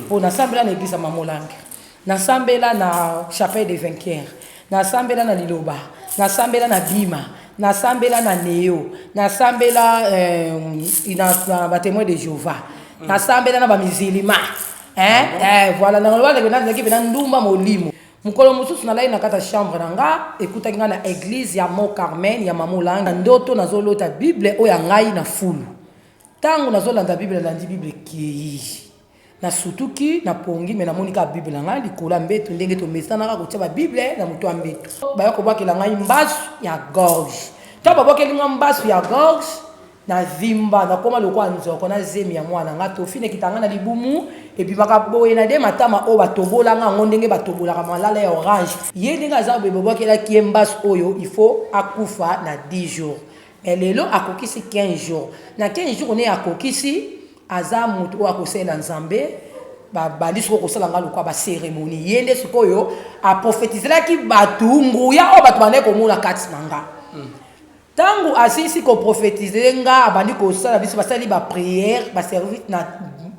pour nasambela na église ya Mamolange, nasambela na chapelle des vainqueurs, nasambela na Liloba, nasambela na Bima, nasambela na Neo, nasambela na ba témoins de Jéhovah, nasambela na ba musulma. Voilà, na ndumba molimo. Mukolo mususu na lai na kata chambre nanga, écoute nga na église ya Mont Carmel ya Mamolange, ndoto nazolota Bible o ya ngai na fulu. Tango nazolanda Bible landi Bible ki na sutuki na pongi me na monika Bible nanga likola mbeto ndenge to mesana ka kotia ba Bible na mutu ambeto. Ba yoko bwakela ngai mbasu ya gorge. Taba bwakela ngai mbasu ya gorge na zimba na koma lokwa nzoko na zemi ya mwana nga to fine kitanga na libumu et puis bakaboye na de matama o batobola nga ngondenge batobola ka malala ya orange ye ndinga za bebo kela kiembas oyo il faut akufa na 10 jours mais lelo akokisi 15 jours na 15 jours on est akokisi aza mutu o akosela nzambe balisi ko kosala nga lokwa ba cérémonie yende sikoyo a prophétiser ki batu nguya o batu bane ko mula kati nanga tangu asisi ko prophétiser nga abandi ko sala biso basali ba prière ba service na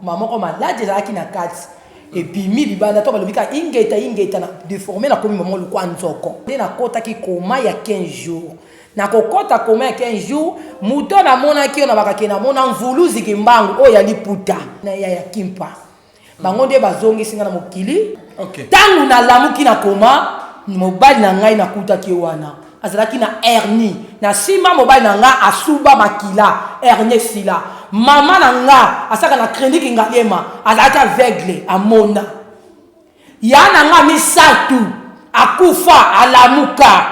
maman ko malade la ki na kati et puis mi bibanda to balobika ingeta na déformer na komi maman lokwa nzoko na kota ki koma ya 15 jours na kokota koma ya 15 jours muto na mona ki na bakake na mona mvuluzi kimbangu o ya liputa na ya kimpa bango nde bazongi singa na mokili tangu na lamuki na koma mobali na ngai na kuta ki wana azalaki na hernie na sima mobali na nga asuba makila hernie sila mama na nga asaka na clinique ngaliema azalaki aveugle amona yana nga misatu akufa alamuka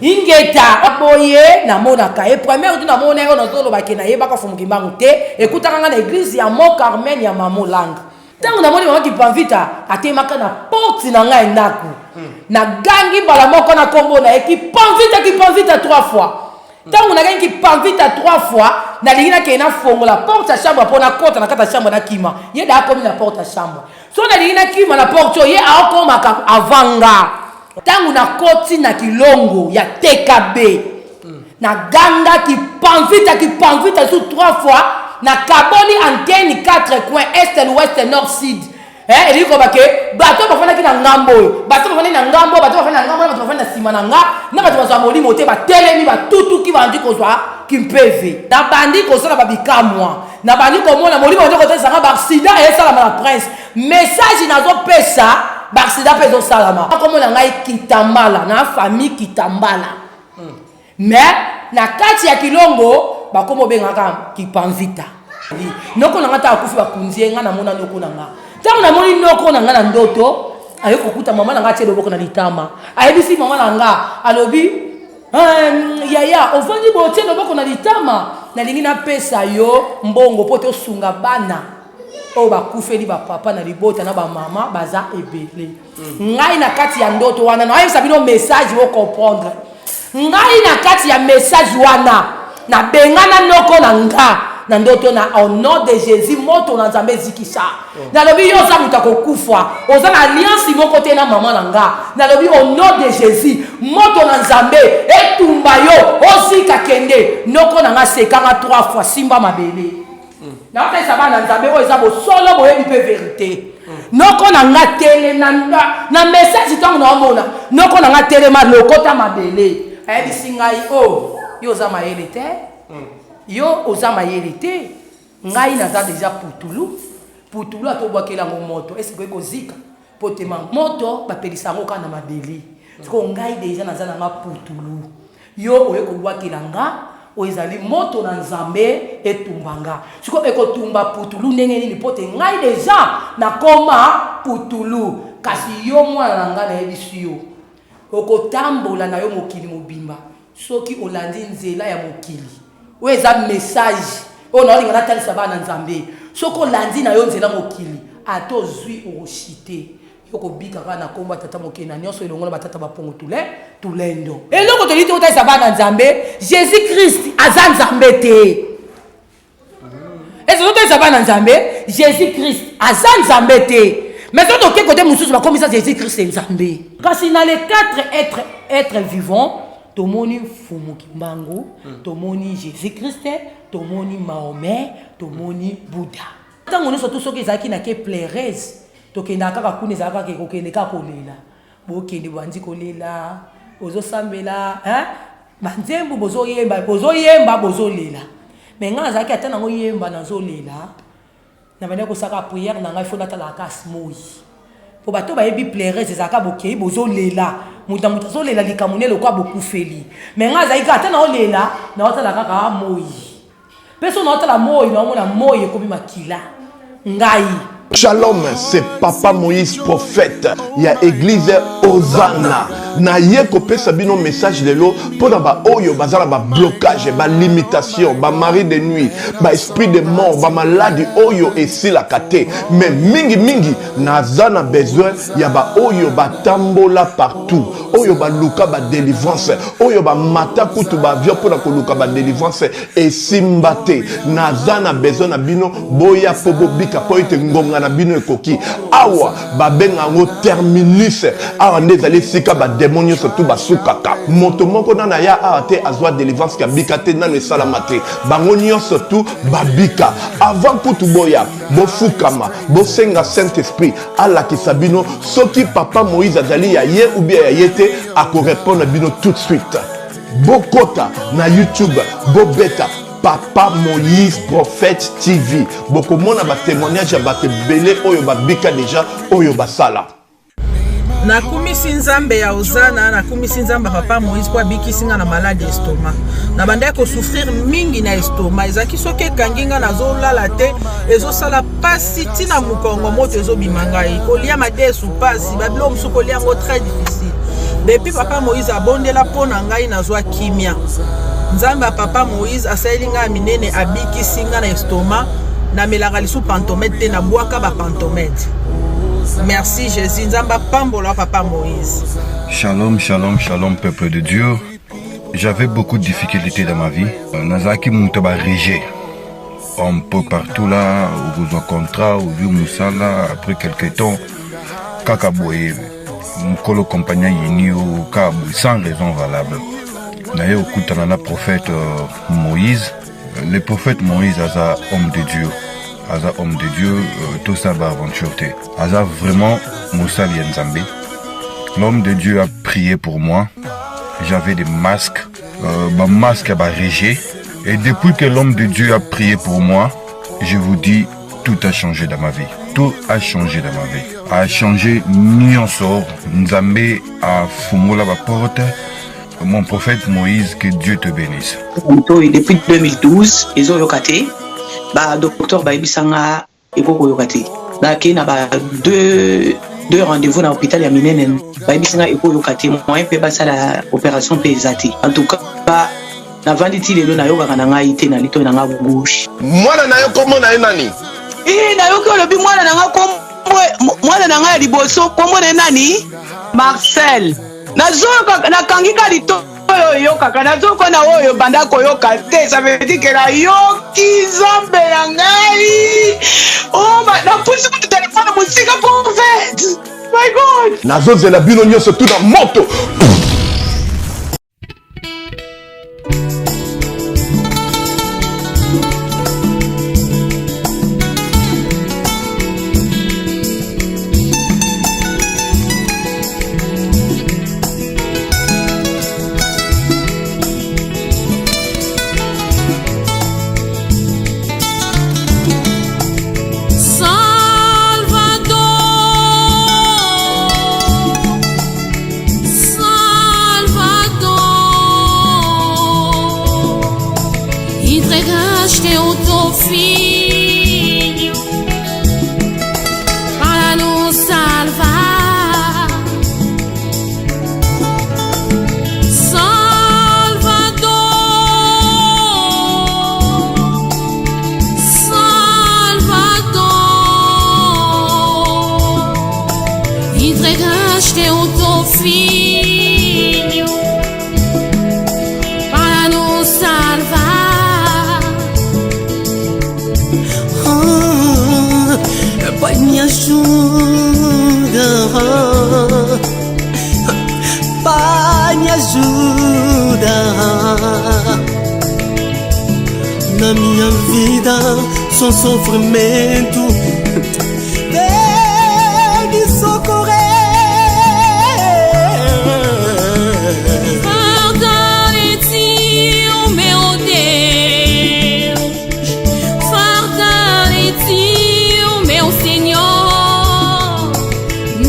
ingeta aboye na mona ka e première tu na mona yo na zolo bakena yebaka fumuki mbangu te ekutaka nga na église ya Mont Carmel ya Mamolange tango na moni mama ki panvita atemaka na porte na nga endako na gangi bala moko na kombo na ki panvita 3 fois tango na gangi panvita 3 fois na lingina ke na fongola porte ya chambre pona kota na kata chambre na kima ye da komi na porte ya chambre so na lingina kima na porte ye akoma ka avanga tango na koti na kilongo ya TKB na ganga ki panvita sous 3 fois na kaboni antenne 4 coins est l'ouest nord sud et dit ko bake bato bafana ki na ngambo bato bafana na ngambo bato bafana na sima na nga na bato bazwa molimo te batelemi batutu ki bandi ko zwa kimpeve na bandi ko sala babikamwa na bandi ko mona molimo te ko te sanga baksida et sala na prince message nazo pesa baksida pezo salama ko mona ngai kitambala na famille kitambala mais na kati ya kilongo bakomo bengaka kipanvita noko na ngata akufi bakunzie nga na mona noko na nga tango na moni noko na nga na ndoto ayo kokuta mama na nga tie loboko na litama ayebisi mama na nga alobi yaya ofandi bo tie loboko na litama na lingi na pesa yo mbongo poto sunga bana o bakufeli ba papa na libota na ba mama baza ebele ngai na kati ya ndoto wana na ayebisa bino message wo comprendre ngai na kati ya message wana na bengana noko na nga na ndoto na au nom de Jésus moto na nzambe zikisa na lobi yo za muta kokufa oza na alliance moko te na mama na nga na lobi au nom de Jésus moto na nzambe etumba yo osika kende noko na nga sekanga 3 fois simba mabele na otesa bana nzambe o eza bo solo boyebi pe vérité noko na nga tele na message tango na omona noko na nga tele ma lokota mabele ayebi singai o yo za mayele te yo oza mayele te ngai naza deja putulu atobwakela ngo moto esiko ekozika potema moto bapelisa ngo kana mabele siko ngai deja naza na nga putulu yo oye kobwakela nga oezali moto na nzambe etumbanga siko ekotumba putulu ndenge nini pote ngai deja nakoma putulu kasi yo mwana na nga nayebisi yo okotambola na yo mokili mobimba soki olandi nzela ya mokili oeza message ona olinga na talisa bana nzambe soko landi na yo nzela mokili ato zwi oshite yoko bika kana komba tata mokena nyonso elongola batata bapongo tulendo eloko toliti otalisa bana nzambe Jésus Christ aza nzambe te ezo otalisa bana nzambe Jésus Christ aza nzambe te mais quand on côté mususu bakomisa Jésus Christ nzambe kasi na les 4 êtres vivants tomoni fumu kimbangu tomoni Jésus Christ tomoni Mahomet tomoni Bouddha Tango nous surtout soki ezaki na ke plaireuse tokenda kaka kuna ezaka ke kokende ka kolela bokende bandi kolela ozo sambela banzembu bozo yemba bozolela mais nga azaki ata nango yemba nazolela na bana ko saka prière na ngai fo natala kasi moi po bato bayebi plaireuse ezaka bokei bozolela muta zolela likamunelo kwa bokufeli mais nga azaki ata na olela na otala kaka moi peso na otala moi na omona moi ekomi makila ngai. Shalom, c'est Papa Moïse prophète. Il y a église Hosanna. Na yeko pesa bino message de l'eau pour ba oyo bazala ba blocage, ba limitation, ba mari de nuit, ba esprit de mort, ba maladie oyo et si la kate. Mais mingi nazana besoin ya ba oyo ba tambola partout. Oyo ba luka ba délivrance, oyo ba mata kutu ba vio pour ko luka ba délivrance et simbate. Nazana besoin na bino boya pobo bika po ite ngonga na bino ekoki. Awa ba benga ngo terminus. Awa ndezali sika ba démonio surtout basukaka moto moko nana ya ate azwa délivrance ka bikate nano esalamate bango nyonso surtout babika avant kutu boya bofukama bosenga Saint-Esprit alakisa bino soki Papa Moïse azali ya ye ou bien ya yete akorépondre bino tout de suite bokota na YouTube bobeta Papa Moïse Prophète TV bokomona ba témoignage ya bato belé oyo babika déjà oyo basala. Na kumisi nzambe ya Hosanna na kumisi nzambe Papa Moïse kwa bikisinga na malade estomac na banda ko souffrir mingi na estomac ezaki soke kanginga na zolala te ezosala pasi tina mukongo moto ezobimanga kolia madesu pasi babilo musuko lia ngo très difficile depuis Papa Moïse abondela pona ngai na zwa kimia nzambe Papa Moïse asayilinga minene abikisinga na estomac na melaka lisu pantomètre te na bwaka ba pantomètre. Merci Jésus, Nzamba Pambola Papa Moïse. Shalom, shalom, shalom peuple de Dieu. J'avais beaucoup de difficultés dans ma vie. Nazaki Moutaba Régé. Un peu partout là, au besoin contrat, au vieux Moussala, après quelques temps, Kakaboye, Mkolo compagnon Yini au Kabou, sans raison valable. D'ailleurs, au Koutanana prophète Moïse, le prophète Moïse a un homme de Dieu. Aza homme de Dieu, tout ça va aventure. Aza vraiment Moussa Lienzambe. L'homme de Dieu a prié pour moi. J'avais des masques. Ma masque a régé. Et depuis que l'homme de Dieu a prié pour moi, je vous dis, tout a changé dans ma vie. Tout a changé dans ma vie. A changé Nyonsor. Nzambe a fumé la porte. Mon prophète Moïse, que Dieu te bénisse. Depuis 2012, ils ont locaté. Ba docteur ba ibisanga ekoko yokati ba kina ba deux rendez-vous na hôpital ya minene ba ibisanga ekoko yokati moyen pe ba sala opération pe ezati en tout cas ba na vanditi lelo na yoka na ngai te na lito na nga gauche Mwana na yo komo na nani na yo ko lobi mwana na nga komo mwana na nga liboso komo na nani Marcel nazoka na kangika lito yo kaka nazoko na oyo banda koyoka te ça veut dire que la yoki zambe ya ngai oh na pusi ku téléphone musika pour fait my god nazozela bino nyonso tout na moto. na minha vida só sofrimento. Vem me socorrer. Fortalece o meu Deus, fortalece o meu Senhor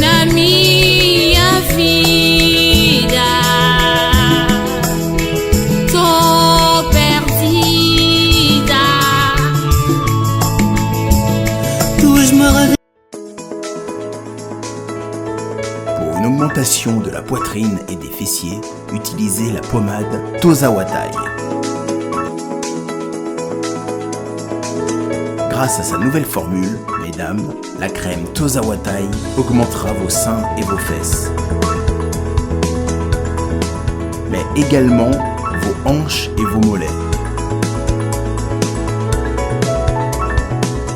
na minha vida. Tô perdida. Tuas maravilhas. Pour une augmentation de la poitrine et des fessiers, utilisez la pommade Tozawatai. Grâce à sa nouvelle formule, mesdames, la crème Tozawatai augmentera vos seins et vos fesses, mais également vos hanches et vos mollets.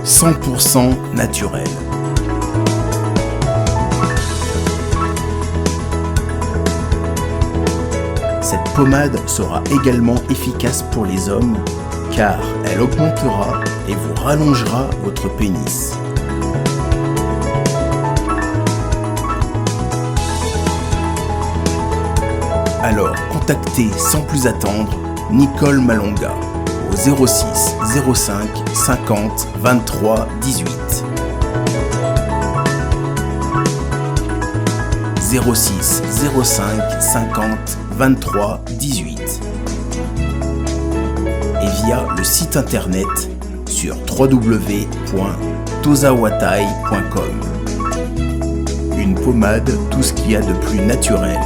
100% naturel. Cette pommade sera également efficace pour les hommes car elle augmentera et vous rallongera votre pénis. Alors contactez sans plus attendre Nicole Malonga au 06 05 50 23 18. 06 05 50 23 18 et via le site internet sur www.tozawatai.com. Une pommade, tout ce qu'il y a de plus naturel.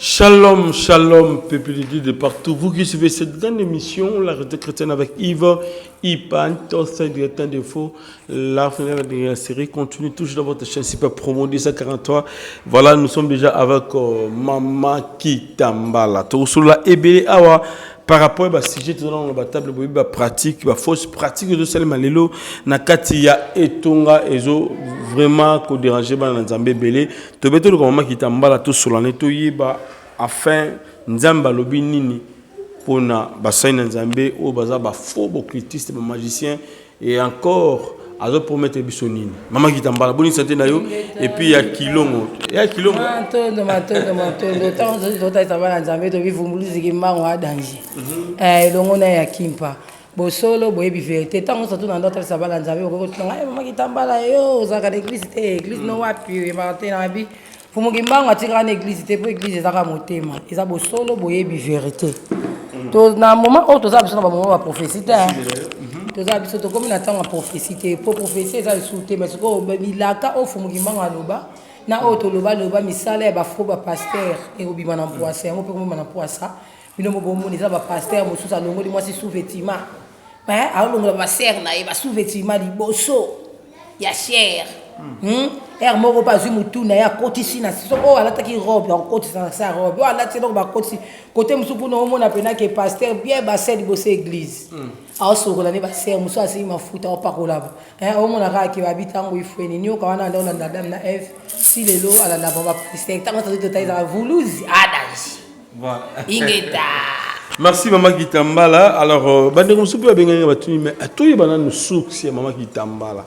Shalom, shalom, peuple de Dieu de partout. Vous qui suivez cette grande émission, la Réalité chrétienne avec Yves, Ipan, Tossa, directeur de faux, la fenêtre de la série continue toujours dans votre chaîne Super Promo 243. Voilà, nous sommes déjà avec Maman Kitambala. Tout sur la EBL Awa. Par rapport à sujet dans la table de pratique, la fausse pratique de celle malelo na kati ya etonga ezo vraiment ko déranger ba na nzambe belé to beto ko mama kitambala to solane to yeba afin nzamba lobi nini pona basai na nzambe o baza ba faux bo criticiste ba magicien et encore azo promettre biso nini mama kitambala boni santé na yo et puis ya kilongo matondo tant zota tabana nzambe to bivumbulizi kimango a danger longo na ya kimpa bosolo boyebi vérité tant ça tout na ndota sabala nzambe ko tanga mama kitambala yo zaka l'église te église no wapi martin na bi fumukimango atika na église te po église zaka motema eza bosolo boyebi vérité to na moment o to za biso na ba moment ba prophétie ta toza biso to comme na tanga prophétie pour prophétie eza souté mais ko bilaka o fumukimango aloba na o to loba misala ya ba faux ba pasteur et obima na poisse yango pe komona na poisse bino mo bomoni za ba pasteur mosusa longo li mwasi sous-vêtement a longo ba serre na e ba sous-vêtement liboso ya cher moko pas mutu na ya kotisi na so o alata ki robe en kotisi na sa robe o alata donc ba kotisi côté musupu no mona pena ke pasteur bien ba serre liboso église a sokola ne ba serre musu asi mafuta o pakola o mona ka ki ba bitango ifweni ni o ka wana ndo na dame na F si lelo ala na ba pasteur tango to taisa vuluzi adanji voilà ingeta. Merci Maman Kitambala. Alors bande musupu ba benga batuni mais atoyi bana no suksi Maman Kitambala.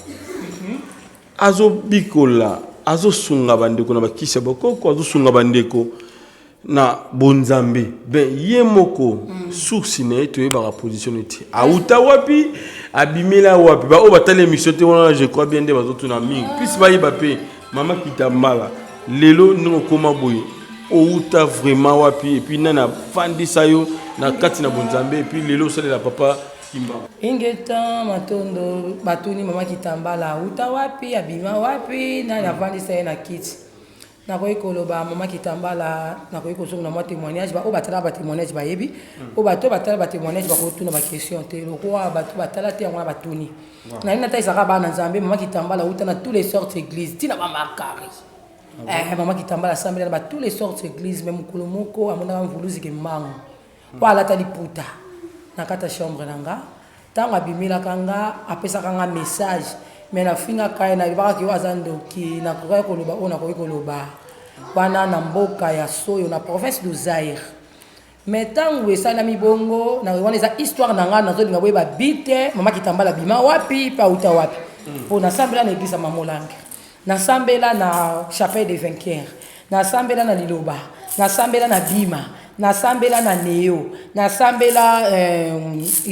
Azo bikola azo sunga bandeko na bakisa bokoko azo sunga bandeko na bonzambe ben yemoko source ne to yeba positionner auta wapi abimela wapi ba o batale mission te wana je crois bien de bazotu na mingi puis ba yeba pe Maman Kitambala lelo no koma boye outa vraiment wapi et puis nana fandisa yo na kati na bonzambe et puis lelo sale la papa ingeta matondo batuni Maman Kitambala uta wapi abima wapi na navandisa na kiti na koyi koloba Maman Kitambala na koyi kozo na moi témoignage ba o batala ba témoignage ba yebi o bato batala ba témoignage ba ko tuna ba question te lo ko bato batala te ngona batuni na ina taisa ka ba na Nzambe Maman Kitambala uta na tous les sortes églises tina ba makari Maman Kitambala sambela ba tous les sortes églises même kulomoko amona mvuluzi ke mango wala tali puta na kata chambre nanga tanga bimila kanga apesa kanga message mais na finga kai na libaka ki wazando ki na koka koloba ona koyi koloba bana na mboka ya Soyo na province du Zaire mais ntango esalami bongo na wana eza histoire na ngai nazolinga boyeba bite mama kitambala bima wapi mpe auta wapi mpo nasambela na église ya mamolange nasambela na chapelle des vainqueurs nasambela na liloba nasambela na bima nasambela na neo nasambela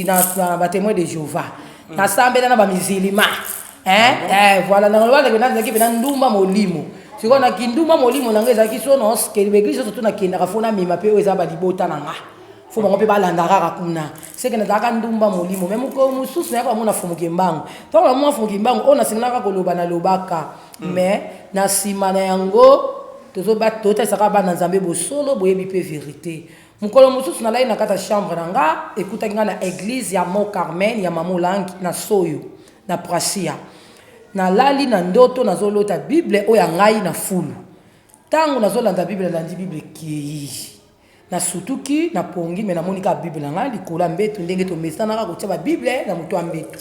na batémoin de Jéhovah nasambela na bamizilima voilà nanazalaki pena ndumba molimo sikoyo na kindumba molimo nanga ezalaki sonos ke baeglise surtout nakendaka fo namema mpe oyo eza balibota na nga fo bango mpe balanda kaka kuna seke nazalaka ndumba molimo me moko mosusu nayaka bamona fomoki mbango ntango namona fomoki mbango oyo nasengelaka koloba nalobaka mais na nsima na yango totalisaka bana nzambe bosolo boyebi mpe vérité mokolo mosusu nalai na kati ya chambre na nga ekutaki nga na église ya Mont Carmel ya mamolangi na soyo na prasia nalali na ndoto nazolota bible oyo ya ngai na fulu ntango nazolanda bible nalandi bible kei nasutuki napongi me namoni kaka bible na ngai likolo ya mbeto ndenge tomesanaka kotia babible na moto ya mbeto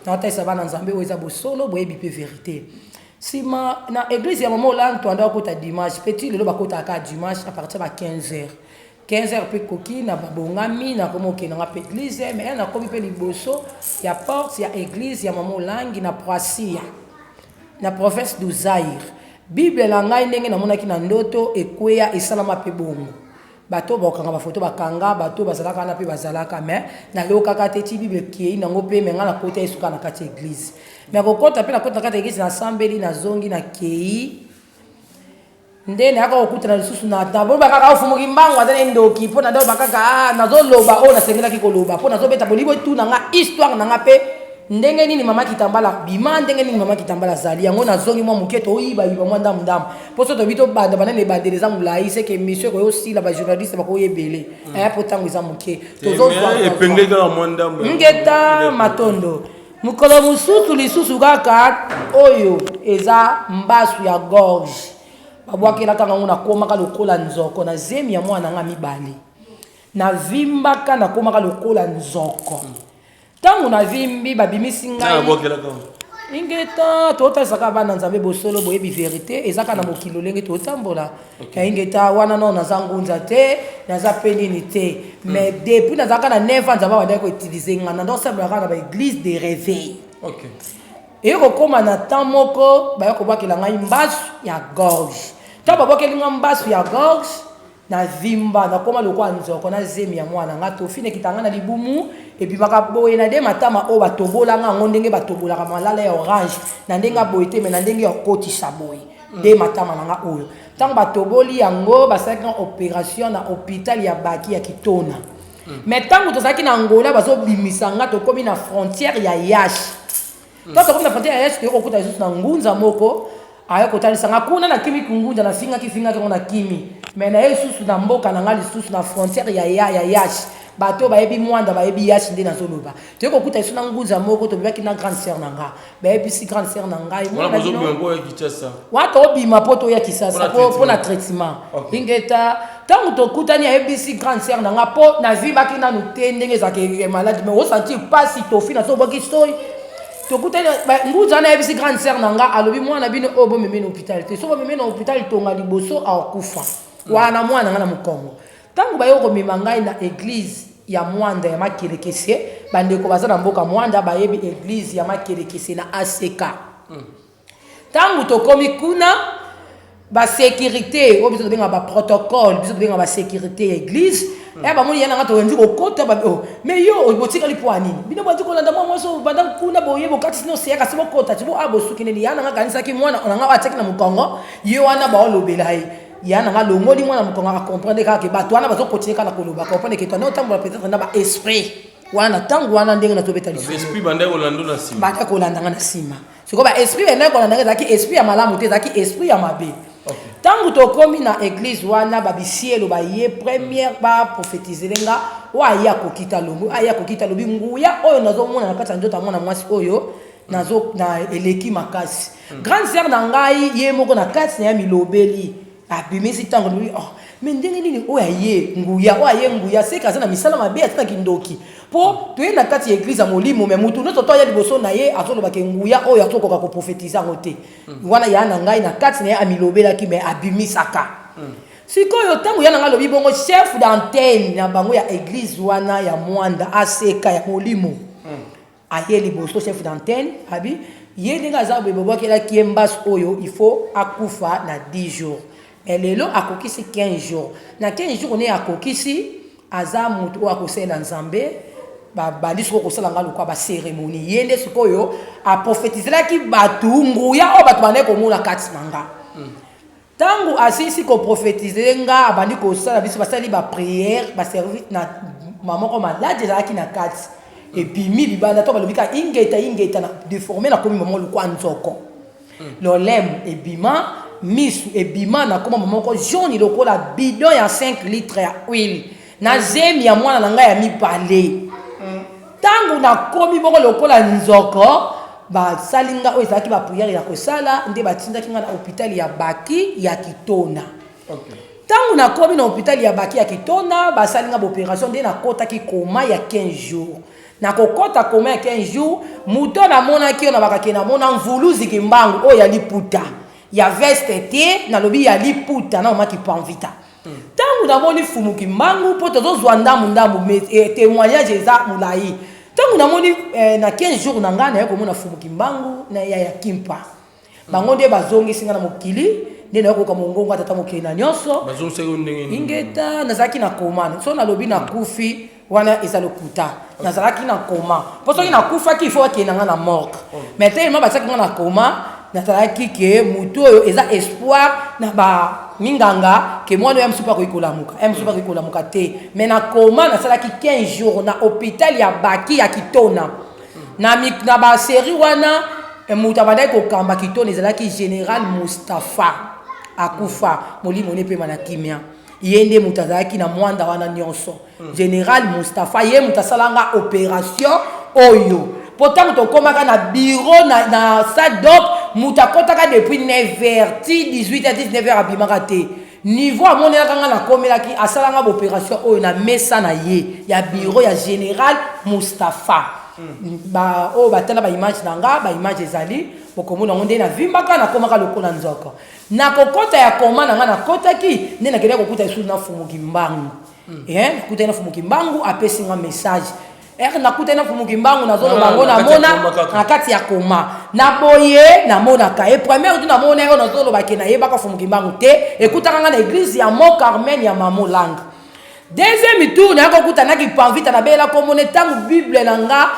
naotalisa bana nzambe oyo eza bosolo boyebi mpe vérité nsima na église ya mama olange toanda okota dimanche petit lelo bakotaka dimanche à partir ya 15h 15h mpe koki na babongami nakoma okendanga mpe église me nakomi mpe liboso ya porte ya église ya mama olangi na prasia na province du Zaire bible na ngai ndenge namonaki na ndoto ekweya esalama mpe bongo bato bakanga bafoto bakanga bato bazalaka wana mpe bazalaka me nayokaka te ti bible kei nango mpe me ngai nakota esuka na kati ya église me kokota mpe nakota na kati ya église nasambeli nazongi na kei nde nayaka kokutana lisusu naboba kaka ofumoki mbango aza na ndoki mpo nadoba kaka nazoloba oyo nasengelaki koloba mpo nazobeta bolibo tu na nga histoire na nga mpe ndenge nini mama kitambala bima ndenge nini mama kitambala zali yango nazongi mwa moke toyibayiba mwa ndamudambu mpo so tobi tobanda banani ebandeli eza molai seke émission ekoyosila bajournaliste bakoyebele mpo ntango eza moke ngeta matondo mokolo mosusu lisusu kaka oyo eza mbasu ya gorge babwakelaka ngango nakomaka lokola nzoko na zemi ya mwana nga mibale navimbaka nakomaka lokola nzoko ntango navimbi babimisi ngai ingeta totalisaka bana nzambe bosolo boyebi vérité ezaka na mokilo lenge totambola ingeta wana no naza ngunza te naza pe nini te mais depuis nazalaka na 9 ans nzambe bandaki koutilize nga na ndosambelaka na baéglise de réveil ekokóma na temps moko baya kobwakela ngai mbasu ya gorge ntango babwakeli nga mbasu ya gorge navimba nakoma lokwa nzoko na zemi ya mwana nga tofine kitanga na libumu ebimaka boye na de matama oyo batobolanga yango ndenge batobolaka malala ya orange na ndenge aboye te me na ndenge ya kokotisa boye de matama na nga oyo ntango batoboli yango basalaki na opération na hôpital ya baki ya kitona mais ntango tozalaki na ngola bazobimisa nga tokomi na frontière ya yashi to tokomi na frontière ya yashi toyokokuta lisusu na ngunza moko ayokotalisanga kuna na kimi kungunza na fingaki yango na kimi me na ye lisusu na mboka na nga lisusu na frontière ya yashi bato bayebi mwanda bayebi yashi nde nazoloba toyokokuta lisusu na ngunza moko tobebaki na grande sœur na nga bayebisi grande sœur na ngai wata obima mpo toya kisasa mpo na traitement ingeta ntango tokutani ayebisi grande sœur na nga mpo navibaki nanu te ndenge ezalaka maladi me osanti pasi tofi nazobwaki soi tokutani nguza na yebisi grande sœur na nga alobi mwana bino oyo bomeme na hôpital te so bomeme na hôpital tonga liboso akokufa wana mwana nga na mokongo ntango bayo komema ngai na église ya mwanda ya makelekese bandeko baza na mboka mwanda bayebi église ya makelekese na ACK ntango tokomi kuna basécurité oyo biso tobenga baprotocole biso tobenga basécurité ya église bamoni yana nga toyendi kokota mais yo botikali po anini bino bandi kolanda mwa mwaso banda kuna boye bokati sino seyaka si bokota ti bo abosukineli yana nga kanisaki mwana nanga atiaki na mokongo ye wana baolobela ye yana nga longoli mwana mokongo akomprendre kaka bato wana bazokontinue kaka na koloba comprendre ke twana otambola peut-être na baesprit wana ntango wana ndenge nazobeta esprit banda kolandanga na nsima sikoyo baesprit benda kolandanga ezalaki esprit ya malamu te ezalaki esprit ya mabe ntango tokomi na église wana babisielo baye première baprofetize nga oyo aye akokita lobi aye akokita lobi nguya oyo nazomona na kati ya nzoto ya mwana mwasi oyo na eleki makasi grande sœur na ngai ye moko na kati na ya milobeli abimisi ntango lobi me ndenge nini oyo aye nguya seka aza na misala mabe atina kindoki mpo toye na kati ya église ya molimo me mutu nyonso toya liboso na ye azolobake nguya oyo azokoka koprofetize yango te wana ya na ngai na kati na ye amilobelaki me abimisaka sikoyo tango yana ngalo bibongo chef d'antenne na bango ya église wana ya Mwanda aseka ya molimo ayeli boso chef d'antenne abi yeli ngaza bebo kela kiembas oyo il faut akufa na 10 jours mais lelo akokisi 15 jours na 15 jours on est akokisi aza mutu akosela nzambe bandi soko kosala ngalo kwa ba cérémonie yende sikoyo a prophétiser ki batungu ya o batu bane ko mona kati manga tangu asisi ko prophétiser nga abandi ko sala biso basali ba prière ba service na maman ko malade za ki na kati et puis mi bibanda to balobika ingeta na déformer na komi maman lukwa nzoko lolem et bima misu et bima na koma maman ko jaune lokola bidon ya 5 litres ya huile na zemi ya mwana nanga ya mi palé tangu na komi boko lokola nzoko ba salinga o ezaki ba prière ya kosala nde batindaki nga na hôpital ya Baki ya Kitona. Okay. Tangu na komi na hôpital ya Baki ya Kitona ba salinga ba opération nde na kota ki koma ya 15 jours. Na kokota koma ya 15 jours muto na mona ki na bakaki na mona mvuluzi kimbangu o ya liputa. Ya veste te na lobi ya liputa na omaki panvita. Tangu na moni fumu kimbangu po tozo zwanda mundamu témoignage eza mulai. Tangu na moni na 15 jours na ngana yako mona fumu kimbangu na ya kimpa. Bango nde bazongi singa na mokili nde na yako ka mongongo atata mokili na nyonso. Bazongi ndenge ingeta nazaki na komana. So na lobi na kufi wana ezalokuta. Nazalaki na koma. Poso na kufa ki faut ke na ngana morgue. Mais tellement basaki na koma nazalaki ke muto oyo eza espoir na ba minganga ke mwana ya msupa ko ikolamuka msupa ko ikolamuka te mais na koma na salaki 15 jours na hôpital ya Baki ya Kitona na ba série wana muta badai ko kamba Kitona ezalaki général Mustafa akufa molimo ne pe mana kimia yende mutazaki na Mwanda wana nyonso général Mustafa ye mutasalanga opération oyo pourtant to komaka na bureau na SADOP mutakotaka depuis 9h 18h 19h abimaka te niveau amonelaka nga na komelaki asalanga opération oyo na mesa na ye ya bureau ya général Mustafa ba o batala ba image nanga ba image ezali bokomona ngonde na vimbaka na komaka lokola nzoko na kokota ya koma nanga na kotaki nde na kende kokuta isu na fumu kimbangu kuta na fumu kimbangu apesi nga message nakuta na fumu kimbangu na zolo bango na mona na kati ya koma na boye na mona ka e première tu na mona yo na zolo bakena ye baka fumu kimbangu te ekuta nga na église ya Mont Carmel ya Mamo Lang deuxième tour na kokuta na ki panvita na bela komone tangu bible na nga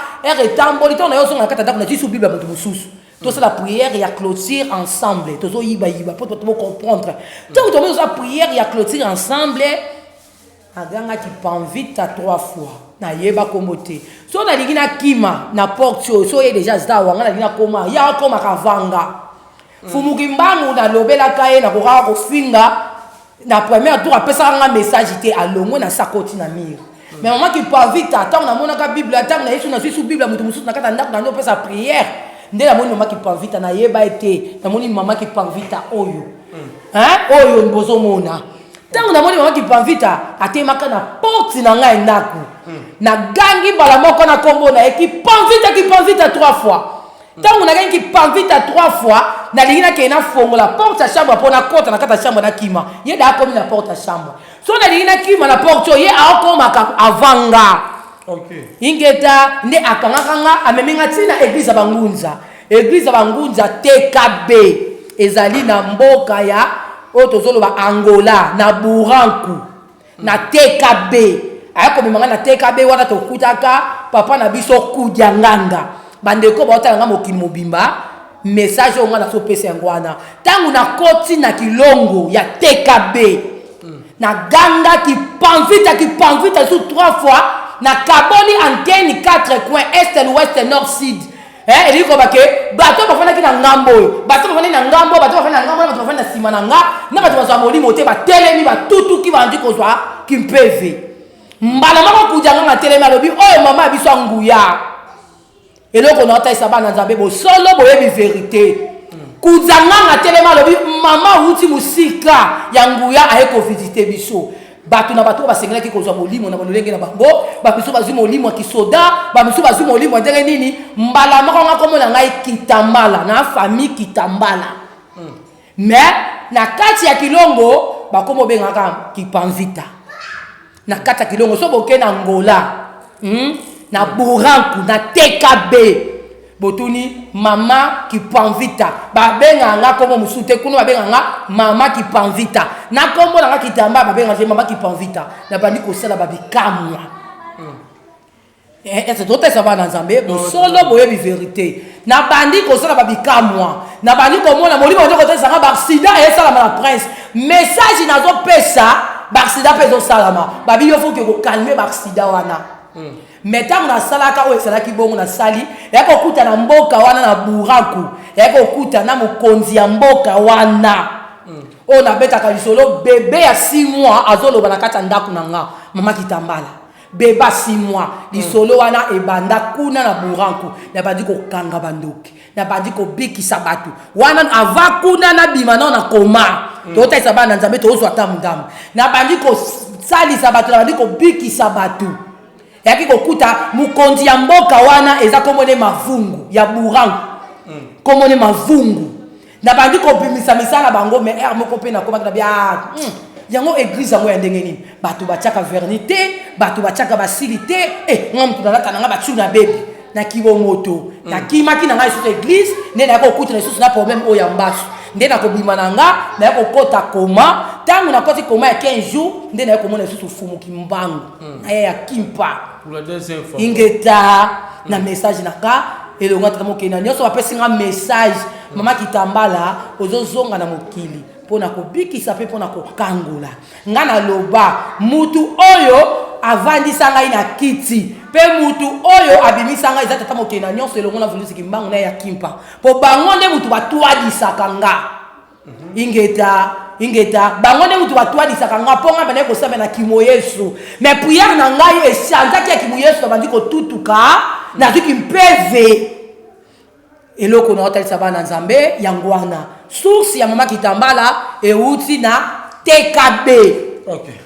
etamboli to na yo songa kata ndako na tisu bible mutu mususu to c'est la prière ya clôture ensemble to zo yiba pour to comprendre tangu to mo za prière ya clôture ensemble aganga ki panvita 3 fois na yeba komote so na ligina kima na porte so ye déjà zda wanga na ligina koma ya koma kavanga fumu kimbangu na lobela kaye na kokaka kofinga na première tour apesa nga message te alongo na sakoti na mire mais maman qui pas vite attendre na mona ka bible attendre na yesu na su bible mutu musu na kata ndako na ndio pesa prière nde la moni maman qui pas vite na yeba ete na moni maman qui pas vite oyo oyo mbozo mona tango na moni maman qui pas vite atemaka na porte na nga ndako na gangi bala moko na kombo na qui pas vite 3 fois tango na gangi qui pas vite 3 fois na lingina ke na fongo la porte à chambre pour na kota na kata chambre na kima ye da komi na porte à chambre so na lingina kima na porte ye a koma ka avanga okay ingeta ne akanga ameminga tina église bangunza TKB ezali na mboka ya otozolo ba Angola na Buranku na TKB ayako memanga na TKB wana to kutaka papa na biso kudjanganga bandeko baotala nga mokili mobimba message onga na so pesa ngwana tangu na koti na kilongo ya TKB na ganga ki panvita sous 3 fois na kaboni antenne 4 coins est l'ouest nord sud eli ko bake bato bafana ki na ngambo bato bafana na ngambo bato bafana na sima na nga na bato bazwa molimo te batelemi batutu ki bandi kozwa kimpeve mbala mako kujanga na telemi alobi oyo mama biso nguya eloko na ota sabana nzambe bo solo boyebi vérité kujanga na telemi alobi mama uti musika ya nguya ayeko visiter biso bato na bato basengela ki kozwa molimo na balolenge na bango babiso bazwi molimo ya kisoda babiso bazwi molimo ndenge nini mbala moko nga komona ngai kitambala na famille kitambala mais na kati ya kilongo bakomo bengaka kipanvita na kata kilongo so boke na Angola na Buranku na TKB botuni mama kipanvita babenga nga komo musute kuno babenga nga mama kipanvita na kombo na kitamba babenga je mama kipanvita na bandi ko sala babikamwa c'est tout ça va dans Zambie bon solo boye bi vérité na bandi ko sala babikamwa na bandi ko mona molimo to ko sala ba sida et sala la prince message na zo pesa ba sida peso salama babi yo faut que ko calmer ba sida wana metango na salaka o esala ki bongo na sali yako kuta na mboka wana na Buranku yako kuta na mokonzi ya mboka wana o na beta ka lisolo bébé ya 6 mois azolo bana kata ndaku na nga mama kitambala beba 6 mois lisolo wana ebanda kuna na Buranku na badi ko kanga bandoki na badi ko bikisa batu wana ava kuna na bima na koma to ta isaba na Nzambe to zo ata mundamu na badi ko sali sabatu na badi ko bikisa batu yaki ko kuta mukonzi ya mboka wana eza komone mavungu ya Buranku komone mavungu na badi ko bimisa misala bango me moko pe na koma na bia yango église yango ya ndenge nini bato batiaka vernité bato batiaka basilité ngam tunalaka nanga batsu na bebi na kibomoto na kimaki nanga isu église nde na kokuta na isu na problème o ya mbasu nde na kobima nanga na kokota koma tangu na koti koma ya 15 jours nde na komona isu fumu kimbangu na ya kimpa pour la deuxième fois ingeta na message naka elonga tamoke na nyoso bapesinga message mama kitambala ozozonga na mokili pona kobikisa pe pona kokangola ngana loba mutu oyo avandisa ngai na kiti pe mutu oyo abimisa ngai za tata mokena nyonso elongo na vulisi kimbangu na ya kimpa po bango nde mutu batwadisaka nga ingeta bango nde mutu batwadisaka nga po nga bana kosamba na kimo Yesu mais prière na ngai esanzaki ya kimo Yesu bandi kotutuka na ziki mpeve eloko na otalisa bana Nzambe yango wana source ya mama kitambala euti na TKB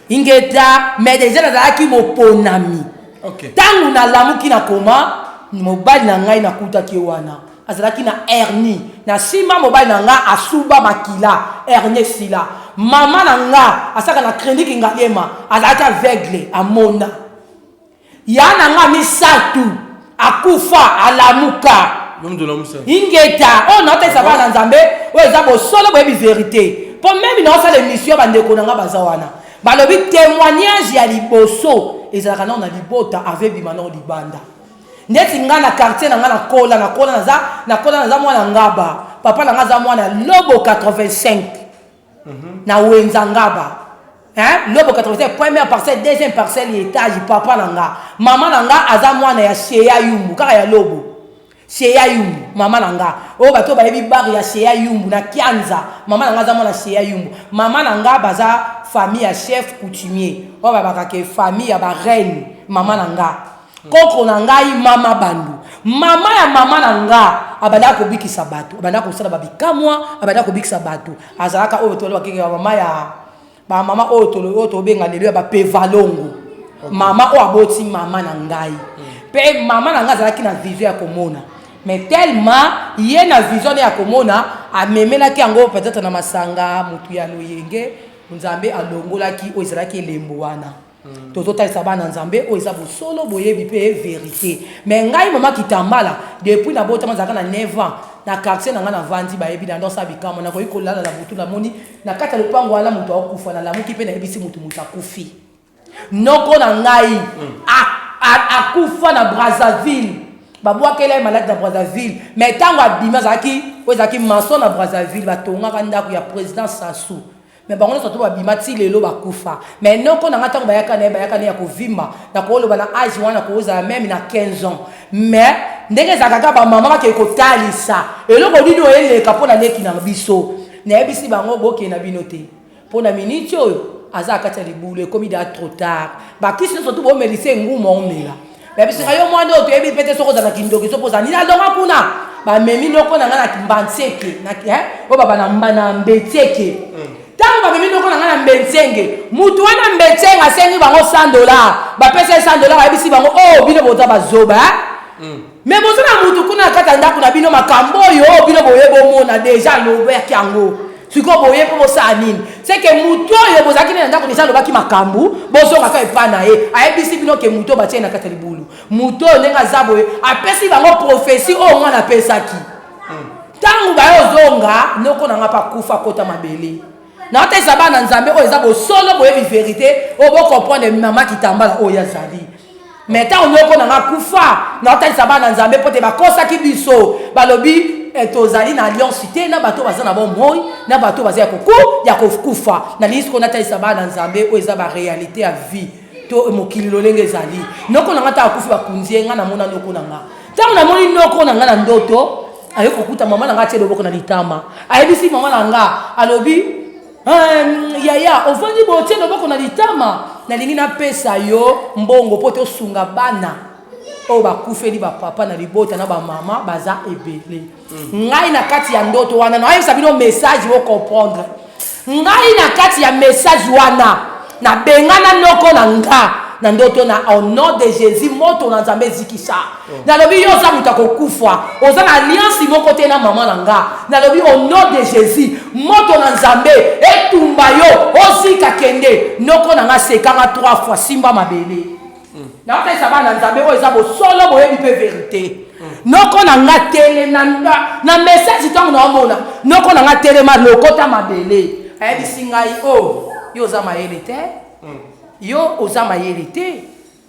ingeta mais déjà nazalaki moponami tangu na lamuki na koma mobali na ngai na kutaki wana azalaki na hernie na sima mobali na nga asuba makila hernie sila mama na nga asaka na clinique ngaliema azalaki aveugle amona yana nga misatu akufa alamuka ingeta on nota ça va na Nzambe o ezabo solo boyebi vérité pour même na ça l'émission bandeko na nga bazawana balobi témoignage ya liboso ezalaka na libota avec bimano libanda ndeti nga na quartier na nga na kola na mwana ngaba papa na nga za mwana lobo 85 na wenza ngaba lobo 85 première parcelle deuxième parcelle étage papa na nga mama na nga aza mwana ya Sheya Yumbu kaka ya lobo Sheya Yumbu mama nanga o bato ba yebi bar ya Sheya Yumbu na Kianza mama nanga za mwana Sheya Yumbu mama nanga baza famille ya chef coutumier o ba bakake famille ya ba reine mama nanga koko nangai mama bandu mama ya mama nanga abanda ko bikisa bato abanda ko sala babikamwa abanda ko bikisa bato azalaka o tolo bakike mama ya ba mama o tolo o to benga lelo ba pevalongo mama o aboti mama nangai pe mama nanga azalaki na vision ya komona mais tellement yé na vision ya komona amemelaki yango peut-être na masanga mutu ya loyenge Nzambe alongolaki o ezalaki elembo wana tozotalisa bana Nzambe o eza bosolo boyebi pe vérité mais ngai mama kitambala depuis na botama zaka na 9 ans na quartier na nga na vandi bayebi na ndosa bikamo na koyi kolala na butu na moni na kata lupango wala mutu akufa na lamuki pe na yebisi mutu akufi noko na ngai akufa na Brazzaville babwakela malade na Brazzaville mais tango abima zaki ozaki mason na Brazzaville batongaka ndako ya président Sassou mais bango surtout babima ti lelo bakufa mais noko na tango bayaka na ya kovimba na koloba na âge wana koza même na 15 ans mais ndenge zakaka ba mama ke kotalisa eloko dino eleka pona leki na biso na yebisi bango boke na binote pona minute oyo azaka ta libulu ekomi da trop tard ba kisi surtout bo melise nguma omela bebisi ayo mwando to yebi pete soko za kindoki so poza ni na longa kuna ba memi loko na ngana kimbanseke na o baba na mbana mbetseke tango ba memi loko na ngana mbetsenge mutu wana mbetsenga sengi bango $100 ba pesa $100 yebisi bango oh bino bota bazoba mais bozona mutu kuna kata ndaku na bino makambo yo bino boyebo mona déjà lobe yango siko boye po bosa nini c'est que muto yo bozaki na ndako déjà lobaki makambu bozoka ka epana ye ayebisi bino ke muto batie na kata libulu muto ndenga zaboye apesi bango prophétie o ngana pesaki tangu bayo zonga noko nanga pa kufa kota mabele na ata isabana nzambe o ezabo solo boye vérité o bo comprendre mama kitambala o yazali mais tant noko nanga kufa na ata isabana nzambe pote bakosa ki biso balobi tozali na alliance te na bato baza na bon moi na bato baza ya kokufa na lisiko na taisa bana nzambe o eza ba réalité ya vie to mokili lolenge ezali noko nanga ta akufi bakunzie nga na mona noko nanga tango na moni noko nanga na ndoto ayo kokuta mama nanga tie loboko na litama ayebisi mama nanga alobi yaya ovandi botie loboko na litama nalingi napesa yo mbongo po tosunga bana o bakufeli bapapa na libota na bamama baza ebele ngai na kati ya ndoto wana na ayebisa bino message o comprendre ngai na kati ya message wana na bengana noko na nga na ndoto na au nom de Jésus moto na nzambe zikisa na lobi yo za muta kokufa oza na alliance moko te na mama na nga na lobi au nom de Jésus moto na nzambe etumba yo osika kende noko na nga sekanga 3 fois simba mabele na ota isabana nzambe o eza bo solo boyebi pe vérité noko na nga tele na message tango na omona noko na nga tele ma lokota mabele ayebisi ngai o yo za mayele te yo oza mayele te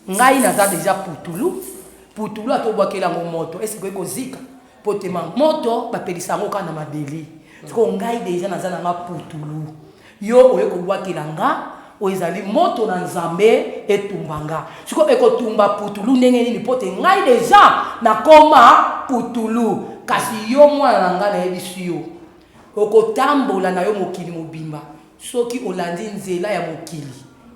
ngai naza deja putulu atobwakela ngo moto est-ce que ekozika potema moto bapelisa ngo kana mabele siko ngai deja naza na nga putulu yo oye kobwakela nga oezali moto na nzambe etumbanga siko ekotumba putulu ndenge nini pote ngai deja nakoma putulu kasi yo mwana na nga nayebisi yo okotambola na yo mokili mobimba soki olandi nzela ya mokili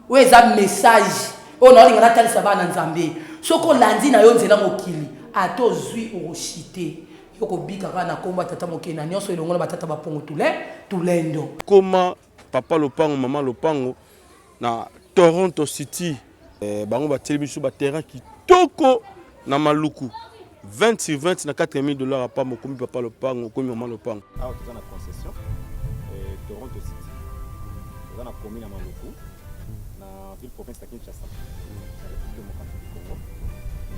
oeza message oyo naolinga natalisa bana nzambe soki olandi na yo nzela mokili ata ozwi okoshite yo kobika kaka na kombo tata mokili na nyonso elongo na batata bapongo tulendo koma papa lopango mama lopango na Toronto City bango bateli biso ba terrain kitoko na maluku 20 sur 20 na $4,000 pa mokomi papa lopango komi mama lopango awa toza na concession Toronto City toza na commune ya maluku na ville province ya Kinshasa na république démocratique du Congo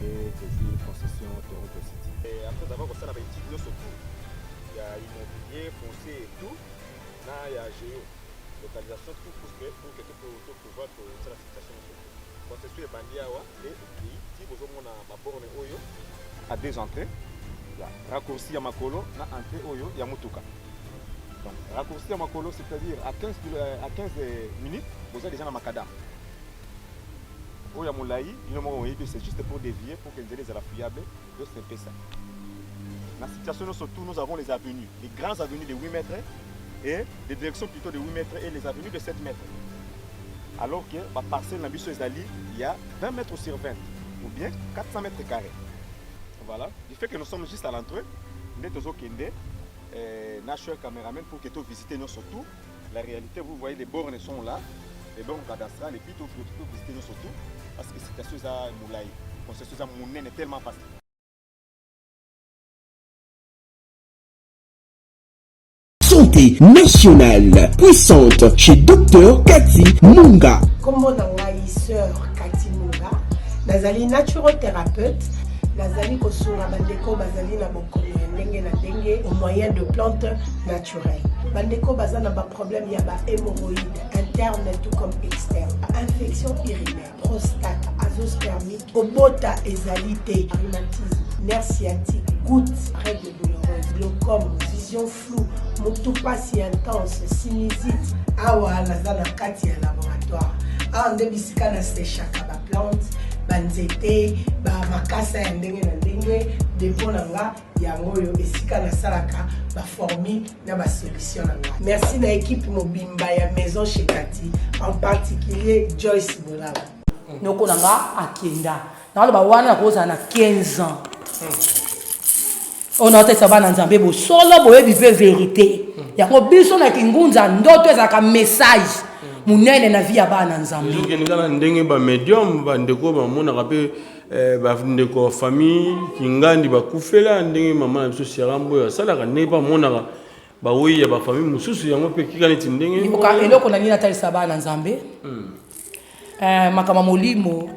et tozwi concession Toronto City après avoir kosala ba étude nyonso tout ya immobilier foncier et tout na ya géo localisation tout pour que pouvoir que la situation concession et bandiawa et ti bozomona ba borne oyo à deux entrées la raccourci ya makolo na entrée oyo ya mutuka donc raccourci ya makolo c'est-à-dire à 15 minutes vous êtes déjà na makadam oyo ya molai ino moko oyebi c'est juste pour dévier pour que les élèves soient fiables de ce ça la situation surtout nous avons les avenues les grandes avenues de 8 mètres et des directions plutôt de 8 mètres et les avenues de 7 mètres. Alors que la parcelle dans Bissau Ezali, il y a 20 mètres sur 20 ou bien 400 mètres carrés. Voilà. Du fait que nous sommes juste à l'entrée, nous sommes au Kende, National Cameraman pour que vous visitez nous surtout. La réalité, vous voyez, les bornes sont là, les bornes cadastrales, et puis vous visiter nous surtout parce que c'est chose à Moulay. C'est chose à Mounen est tellement facile. Santé nationale puissante chez Dr Cathy Munga. Comme on a sœur Cathy Munga, nazali naturothérapeute, nazali kosura bandeko bazali na bokono ndenge na ndenge au moyen de plantes naturelles. Bandeko bazana ba problème ya ba hémorroïdes interne tout comme externe, infection urinaire, prostate, azoospermite, obota ezalité, rhumatisme, nerf sciatique, gouttes, règles douloureuses, glaucome, vision floue, motupa si intense, sinusite, awa nazana kati ya laboratoire. Awa nde bisika na sechaka ba plante, banzete, ba makasa ya ndenge na ndenge, depo na nga yango yo esika na salaka ba formule na ba solution na nga. Merci na équipe mobimba ya maison chez Cathy, en particulier Joyce Bolaba. Noko na nga akenda. Na ba wana koza na 15 ans. On a été bana nzambe bo solo boyebi pe vérité. Yango biso na kingunza ndoto ezaka message. Munene na via bana nzambe. Ndoki ngana ndenge ba medium ba ndeko ba mona kape ba ndeko famille kingandi ba kufela ndenge mama na biso sirambo ya sala ka ne ba mona ba oui ya ba famille mususu yango pe kikani tindenge eloko na nina talisa bana nzambe makama molimo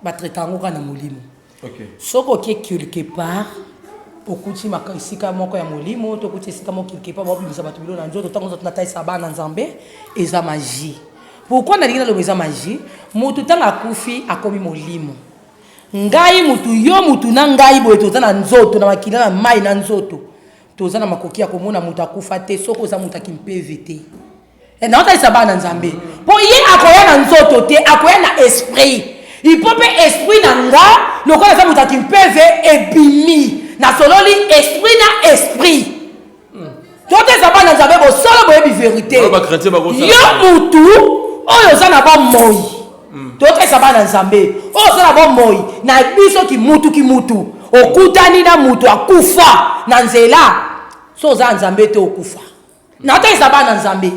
batraita yango kana molimo soko ke quelque part okuti esika moko ya molimo tokuti esika moko quelque part babimisa bato bilo na nzoto ntango nzoto natalisa bana nzambe eza magie. Pourquoi nalingi naloba eza magie? Mutu ntango akufi akomi molimo ngai mutu yo mutu na ngai boye toza na nzoto na makila na mai na nzoto toza na makoki ya komona mutu akufa te soko oza mutu akimpeve te naotalisa bana nzambe mpo ye akoya na nzoto te akoya na esprit ipo mpe esprit na nga lokola eza mutu akimpeve ebimi nasololi esprit na esprit totalisa bana nzambe bosolo boyebi verité yo mutu oyo oza na bamoi totalisa bana nzambe oyo oza na bamoi na biso kimutu okutani na mutu akufa na nzela so oza nzambe te okufa naotalisa bana nzambe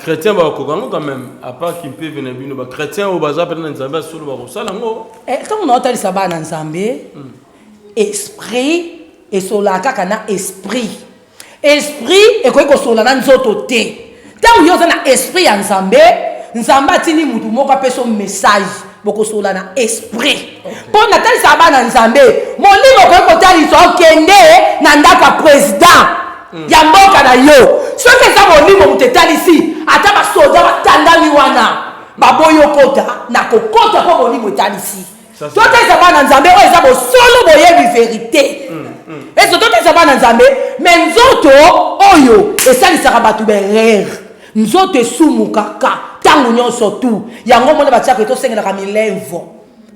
chrétien bakokango quand même à part qui peut venir bino chrétien au bazar peut nzambe solo bakosala ngo ntango naotalisa bana nzambe esprit esola kaka na esprit ekoki kosola na nzoto te ntango yo oza na esprit ya nzambe nzambe atindi mutu moko apesa message bokosola na esprit mpo natalisa bana nzambe molimo okoki kotalisa okende na ndako ya président ya mboka na yo soki eza molimo moto etalisi ata basoda batandami wana baboyi okota na kokota mpo molimo etalisi totalisa bana nzambe oyo eza bosolo boyebi verité eso totalisa bana nzambe me nzoto oyo esalisaka bato berere nzoto esumukaka ntango nyonso tu yango mona batiaka tosengelaka milevo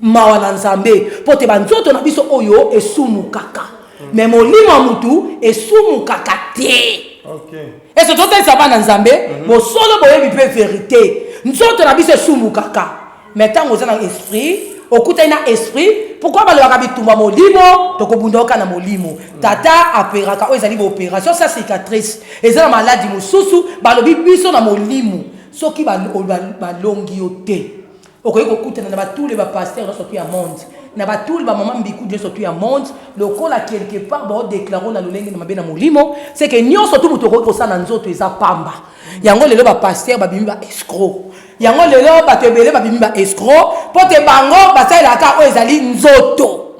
mawa na nzambe mpo te banzoto na biso oyo esumukaka me molimo ya mutu esumukaka te eso totalisa bana nzambe bosolo boyebi mpe verité nzoto na biso esumukaka me ntango oza na esprit okutani na esprit pourquoi balobaka bitumba molimo tokobunda na molimo tata aperaka oyo ezali baopération sa cicatrice eza na maladi mosusu balobi biso na molimo soki balongi yo te okoki kokutana na batule bapaster nyonso tu ya monde na batule bamama mbiku nyonso tu ya monde lokola quelque part baodéclare na lolenge na mabe na molimo c'est que nyonso tu moto okoki kosala na nzoto eza pamba yango lelo bapaster babimi ba escroc yango lelo bato ebele babimi ba escroc mpo te bango basalelaka oyo ezali nzoto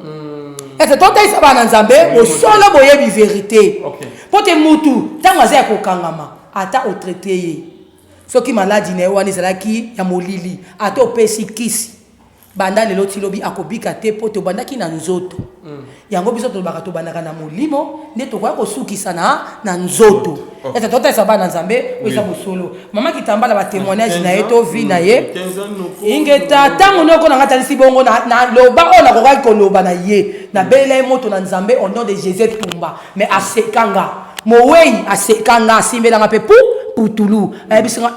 ete totalisa bana nzambe bosolo boyebi verité mpo te mutu ntango aza ya kokangama ata otraite ye soki maladi na ye wana ezalaki ya molili ata opesi kisi banda lelo tilobi akobika te mpo te obandaki na nzoto yango biso tolobaka tobandaka na molimo nde tokoya kosukisa na nzoto ete totalisa bana nzambe oyo eza bosolo mama kitambala batémoignage na ye to vi na ye ingeta ntango noko na nga talisi bongo na loba oyo nakokaki koloba na ye nabelela ye moto na nzambe au nom de Jésus tumba mais asekanga mowei asekanga asimbelanga mpe putulu ayebisinga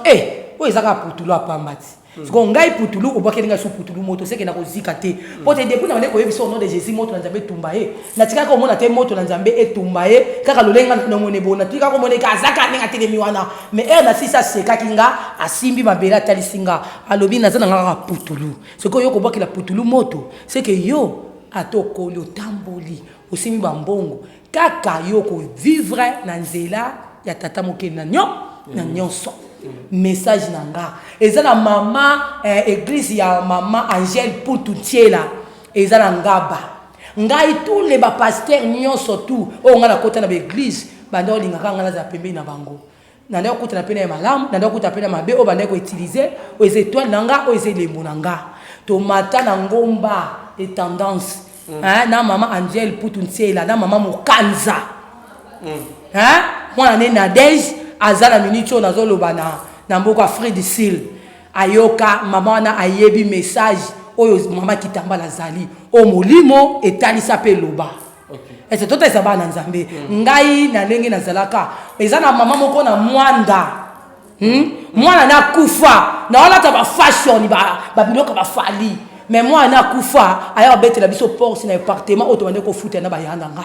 oyo ezaka putulu apambati siko ngai putulu obwakelinga su putulu moto seke na kozika te po te depuis na ndeko yebiso au nom de Jésus moto na nzambe tumba ye na tika ko mona te moto na nzambe etumba ye kaka lolenga na mone bona tika ko mone ka azaka ninga telemi wana mais na sisa seka kinga asimbi mabela talisinga alobi na zana ngaka putulu siko yo ko bwakela putulu moto seke yo atokoli otamboli osimbi bambongo kaka yo ko vivre na nzela ya tata mokeli na nyonso message nanga eza na mama église ya mama Angèle Puntutiela eza na ngaba ngai tous les ba pasteur nyonso tu o ngana kota na église bando lingaka ngana za pembe na bango nanda okuta na pena ya malamu nanda okuta pena mabe o banda ko utiliser o ez étoile nanga o ez lembo nanga to mata na ngomba et tendance na mama Angèle Puntutiela na mama Mokanza mwana ne Nadège azala minute on azoloba na mboko Afrique du Sud ayoka mama wana ayebi message oyo mama kitambala zali o molimo etalisa pe loba ese tota eza bana nzambe ngai na lenge nazalaka eza na mama moko na mwanda mwana na kufa na wala ta ba fashion ba biloka ba fali mais mwana na kufa aya betela biso porte na appartement otomande ko futa na bayanda nga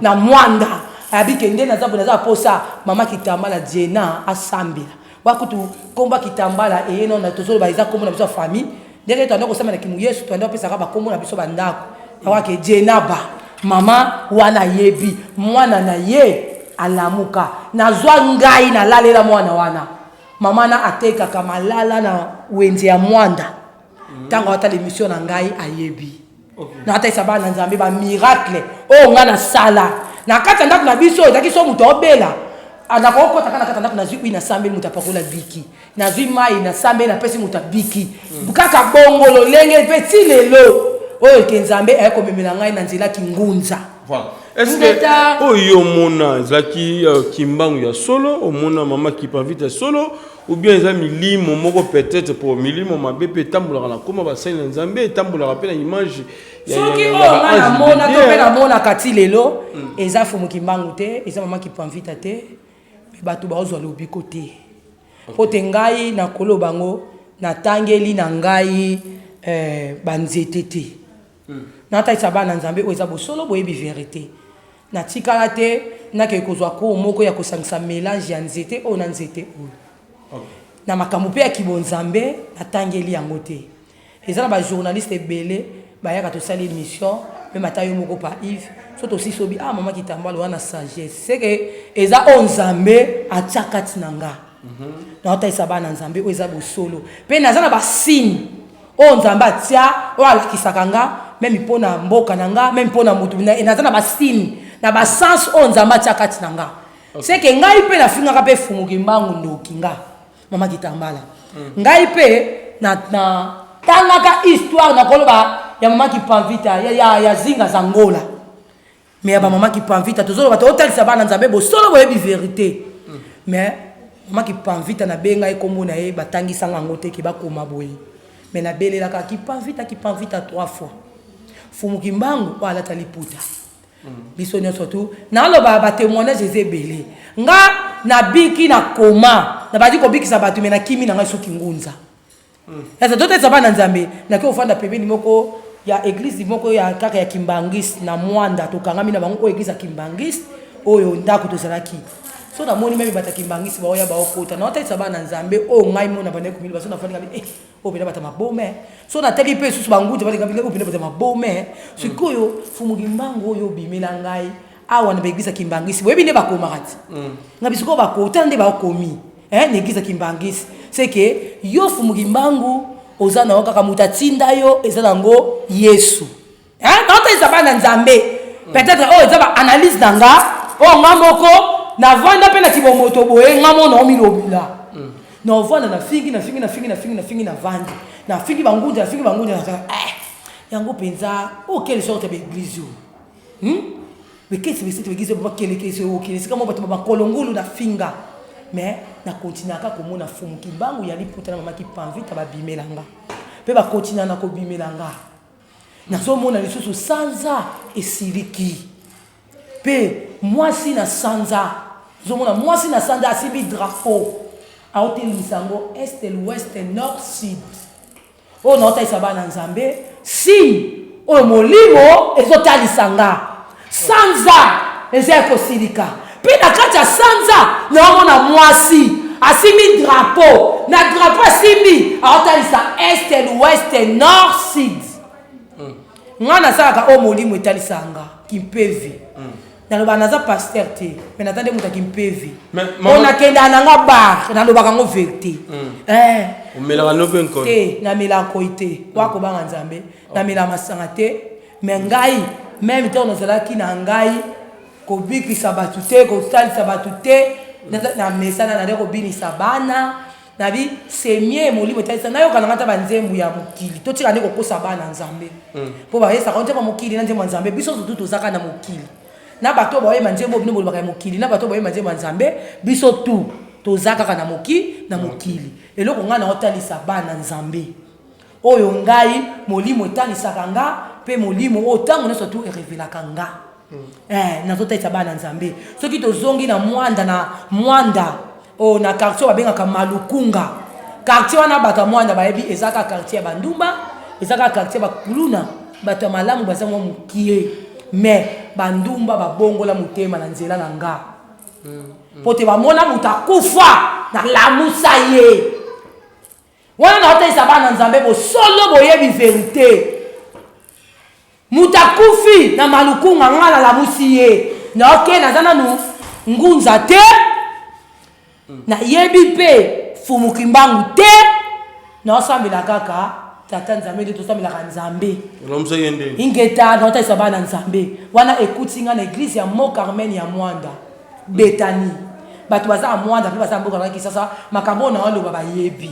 na mwanda abike nde na za posa mama kitambala Diena asambela wakutu komba kitambala eno na tozolo baiza kombo na biso famille ndenge to ndako sama na kimu Yesu to ndako pesa ka ba kombo na biso bandako awake Diena ba mama wana yebi mwana na ye alamuka nazwa ngai na lalela mwana wana mama na ateka kama lala na wenze ya mwanda tango ata l'émission na ngai ayebi na ata isaba na nzambe ba miracle o nga na sala na kata ndako na biso ezaki so muto obela anako kota kana kata ndako na zwi na sambe muta pakola biki na zwi mai na sambe na pesi muta biki bukaka bongolo lenge petit lelo oyo ke nzambe ayeko memela ngai na nzela kingunza. Voilà. Est-ce que oyo mona zaki kimbangu ya solo o mona mama qui invite solo ou bien za milimo moko peut-être pour milimo mabepe tambula na koma ba saina nzambe tambula rapela image ya soki o na mona to pe na mona kati lelo eza fumu kimbangu te eza mama qui invite te bato ba ozwa lobi côté pote ngai na kolo bango na tangeli na ngai banzete te na ta isaba na nzambe oza bo solo boyebi vérité na tikala te na ke kozwa ko moko ya kosangisa mélange ya nzete o na nzete o na makambo pe ya kibonzambe na tangeli yango te eza na ba journaliste ebele bayaka to sali émission même atayo moko pa Yves soto si sobi mama kitambala wana sagesse c'est que eza o nzambe atsakati nanga na ta isaba na nzambe o eza bo solo pe na za na ba signe o nzambe atia o alakisaka nga même pona mboka nanga même pona mutu na za na ba signe na ba sens o nzambe atsakati nanga c'est que ngai pe na finga ka pe fumuki mbangu ndoki nga mama kitambala ngai pe na tangaka histoire na koloba ya mama qui panvita ya zinga zangola mais ba mama qui panvita tozolo bato otalisa bana nzambe bo solo boyebi vérité mais mama qui panvita na benga ekomona e batangisa ngango te ke bakoma boye mais na belelaka qui panvita 3 fois fumuki mbangu wala taliputa biso nyonso tu na loba ba témoignage ezebele nga na biki na koma na badi ko bikisa batu me na kimi na ngai soki ngunza eza dote za bana nzambe na ke ofanda pembeni moko ya église moko ya kaka ya Kimbangis na Mwanda to kangami na bango o église ya Kimbangis oyo ndako to zalaki so na moni meme bata Kimbangis ba oya ba okota na otesa bana nzambe o ngai mona bana ko mili baso na fani ngambi o bena bata mabome so na teli pe susu banguti bali ngambi o bena bata mabome sikoyo fumuki mbango oyo bimela ngai awa na église ya Kimbangis boyebi ne bakoma kati ngabi siko bakota nde ba okomi na église ya Kimbangis c'est que yo fumuki mbangu oza na kaka mutatinda yo eza nango Yesu na otesa bana nzambe peut-être o eza ba analyse nanga o ngamoko na vanda pe na kibomoto boye ngamo na omilobila na vanda na fingi na vandi na fingi bangunja na yango penza o quelle sorte d'église mais qu'est-ce que c'est l'église ba quelle c'est comme bato ba kolongulu na finga mais na continue ka komona fumu kimbangu ya liputa na mama ki panvita ba bimelanga pe ba continue na ko bimelanga na so mona lisusu sanza esiriki pe mwasi na sanza zomona mwasi na sanza asibi drapeau a hôtel Lisango est l'ouest nord sud o na ota isaba na nzambe si o molimo ezotalisanga sanza ezeko sirika pe na kati ya sanza na mona mwasi asimi drapeau na drapeau asimi a otalisa est l'ouest nord sud ngana saka o molimo etalisanga kimpevi na loba naza pasteur te mais natande muta kimpevi on a kenda nanga bar na loba kango vérité o melaka no ben ko na melako ite wako banga nzambe na mela masanga te mais ngai même temps nozalaki na ngai ko bikisa batu te ko salisa batu te na mesana na ko binisa bana na bi semie molimo talisa na yo kana ngata banzembu ya mokili to tika ndeko kosa bana nzambe po ba yesa konte ba mokili na nzembu nzambe biso tutu zaka na mokili na bato ba yema nzembu bino bolibaka ya mokili na bato ba yema nzembu nzambe biso tu to zaka na mokili eloko ngana otalisa bana nzambe oyo ngai molimo etalisaka nga pe molimo otango neso tu erevelaka nga nazotalisa bana nzambe soki tozongi na Mwanda o na quartier babengaka Malukunga quartier wana bato Mwanda bayebi ezaka quartier ya bandumba ezaka quartier bakuluna bato malamu bazango mukie mais bandumba babongola mutema na nzela na nga pote bamona mutakufa na lamusa ye wana na otalisa bana nzambe bo solo boyebi vérité mutakufi na Malukunga ngala lamusi ye na oke nazana nu ngunza te na yebi pe fumukimbangu te na osambela kaka tata nzambe de tosambela ka nzambe Lomsa yende. ingeta na ota sabana nzambe wana ekutinga na église ya Mont Carmel ya Mwanda Betani batu baza Mwanda pe baza mboka ki sasa makambo na walo baba yebi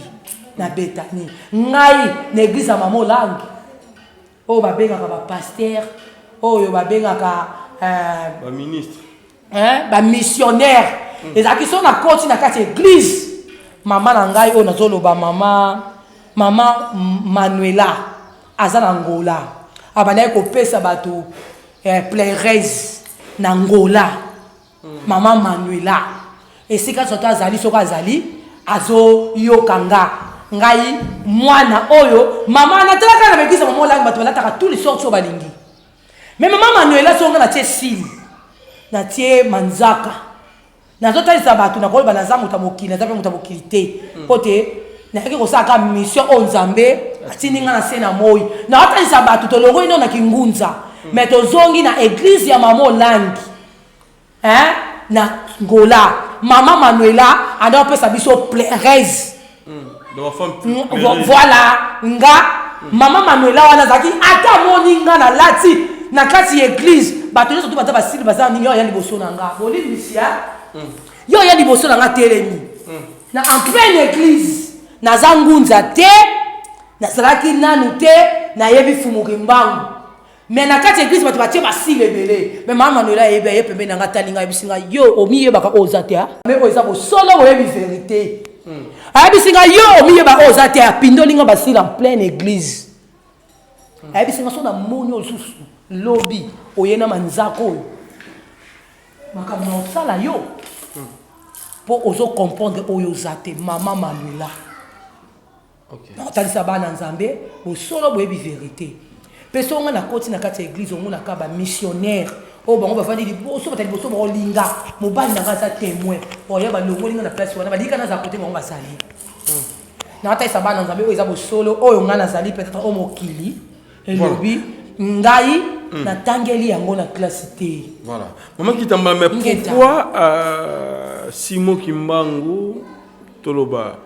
na Betani ngai na église ya Mamo Langue o babenga ka ba pasteur oyo babenga ka Ba ministre. Ba missionnaire ezaki so na koti na kati église mama na ngai o nazoloba mama Manuela azana Angola abana ko pesa bato plairez na Angola mama Manuela esika soto azali soko azali azo yokanga ngai mwana oyo mama na telaka na bekisa mama Langue bato balataka tous les sorts so balingi mais mama Manuela songa na tie sili na tie manzaka nazotalisa bato nakoloba naza moto mokili naza pe moto mokili te pote nayaki kosaka mission o nzambe atininga na se na moi naotalisa bato tolongo ino na kingunza mais tozongi na église ya Mamo Langue na Ngola mama Manuela adaopesa biso plairez voilà nga mama Manuela wana zaki ata moninga na lati na kati église bato nyonso to baza basili baza ningi oyo ya liboso na nga bolimbisia yo ya liboso na nga telemi na en pleine église naza ngunza te nazalaki nanu te nayebi fumuki mbangu mais na kati église bato batie basili ebele mais mama Manuela yebi aye pembeni na nga tali nga yebisi nga yo omiyebaka oyo oza te mais oyo eza bosolo boyebi vérité ayebisi nga yo omiyeba oyo oza te apindoli nga basili en pleine église ayebisi nga so na moni oyo lisusu lobi oyena manzako oyo makambo na osala yo po ozo comprendre oyo oza te mama Manuela naotalisa bana nzambe bosolo boyebi vérité mpe songa na koti na kati ya église omonaka bamissionnaire oyo bango bafandi liboso bata liboso baolinga mobali na nga aza témoin oya balongolinga na place wana balika naza kote bango bazali naotalisa bana nzambe oyo eza bosolo oyo nga nazali peut-être o mokili elobi ngai natangeli yango na classe te. Voilà. Maman Kitamba, mais pourquoi Simon Kimbangu toloba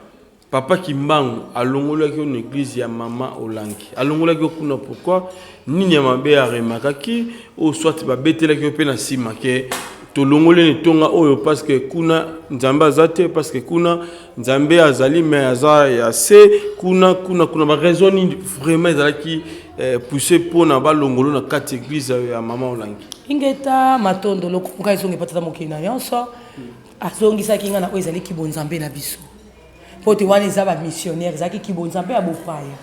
papa Kimbangu alongola ki une église ya mama Olangi alongola ki kuna pourquoi nini mabe aremaka ki o soit ba betela ki pe na sima ke tolongole ni tonga oyo parce que kuna nzambe azate parce que kuna nzambe azali mais aza ya se kuna ba raisonner vraiment ezalaki pousser pour na ba longolo na kati église ya mama Olangi ingeta matondo lokuka izonge patata mokina yonso azongisa kinga na ezali kibonzambe na biso pote wana eza ba missionnaire zaki kibonzambe ya bopaya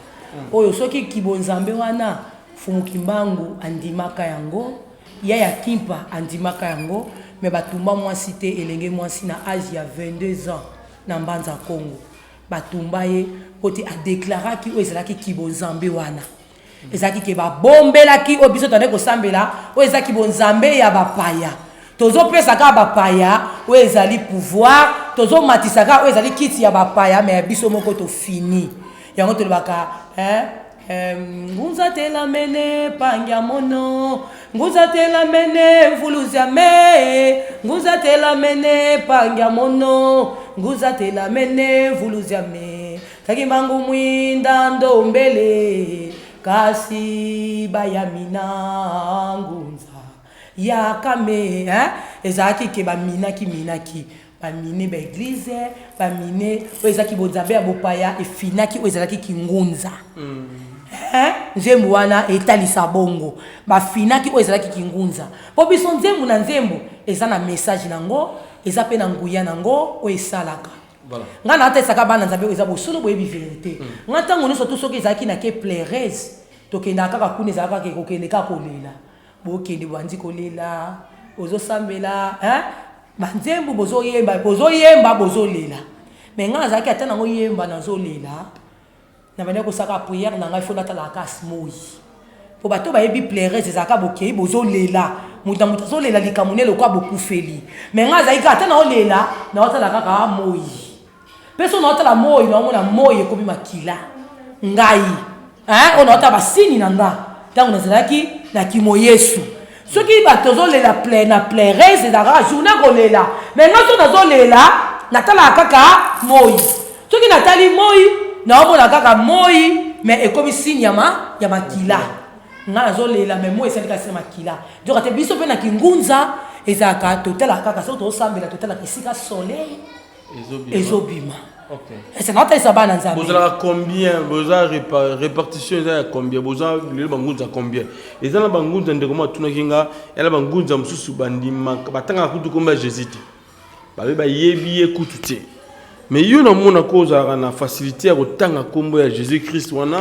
oyo soki kibonzambe wana Fumu Kimbangu andimaka yango ya Kimpa andimaka yango me batumba mwasi te elenge mwasi na âge ya 22 ans na mbanza Congo batumba ye pote a déclaraki o ezalaki kibonzambe wana ezaki ke ba bombelaki o biso tande ko sambela o ezaki bonzambe ya bapaya tozo pesa ka bapaya o ezali pouvoir tozo matisaka o ezali kiti ya bapaya mais biso moko to fini yango to baka nguza tela mene pangya mono nguza tela mene vuluzya me nguza tela mene pangya mono nguza tela mene vuluzya me Kimbangu mwinda ndombele kasi bayamina ngunza ya kame ezaki ke baminaki bamine ba église bamine ezaki bonzambe ya bopaya efinaki ezaki kingunza nzembo wana etalisa bongo bafinaki ezaki kingunza po biso nzembo na nzembo eza na message nango eza pe na nguya nango o esalaka nga na atesaka bana nzambe eza bosolo boyebi vérité nga ntango nyonso to soki ezalaki na ke plairez tokendaka kaka kuna ezalaka ke kokende kaka kolela bokende bwandi kolela ozosambela banzembo bozoyemba bozolela me nga nazalaki ata nango yemba nazolela na bana kosaka prière na ngai fo natalaka asmoi po bato bayebi plairez ezalaka bokei bozolela muta azolela likambo ne lokwa bokufeli me nga azalaki ata naolela naotalaka kaka moi mpe so naotala moi naomona moi ekomi makila ngai onaota basini na nga ntango nazalaki na kimo Yesu ceux qui batozo lela plein pleurer c'est la journée kolela mais non so nazo lela natala kaka moi ceux qui natali moi na omona kaka moi mais et comme signe ya makila nga nazo lela mais moi c'est ka makila donc ate biso pe na kingunza ezaka total kaka so to sambela total kisika soleil ezobima. OK. Et c'est notre sabana nzambe. Vous avez combien? Vous avez répartition à combien? Vous avez le bangunza combien? Et dans la bangunza ndekoma tunakinga, ela bangunza mususu bandima batanga kutu komba Jésus. Ba yebi ekutute. Mais yo na mona koza na facilité à kotanga kombo ya Jésus-Christ wana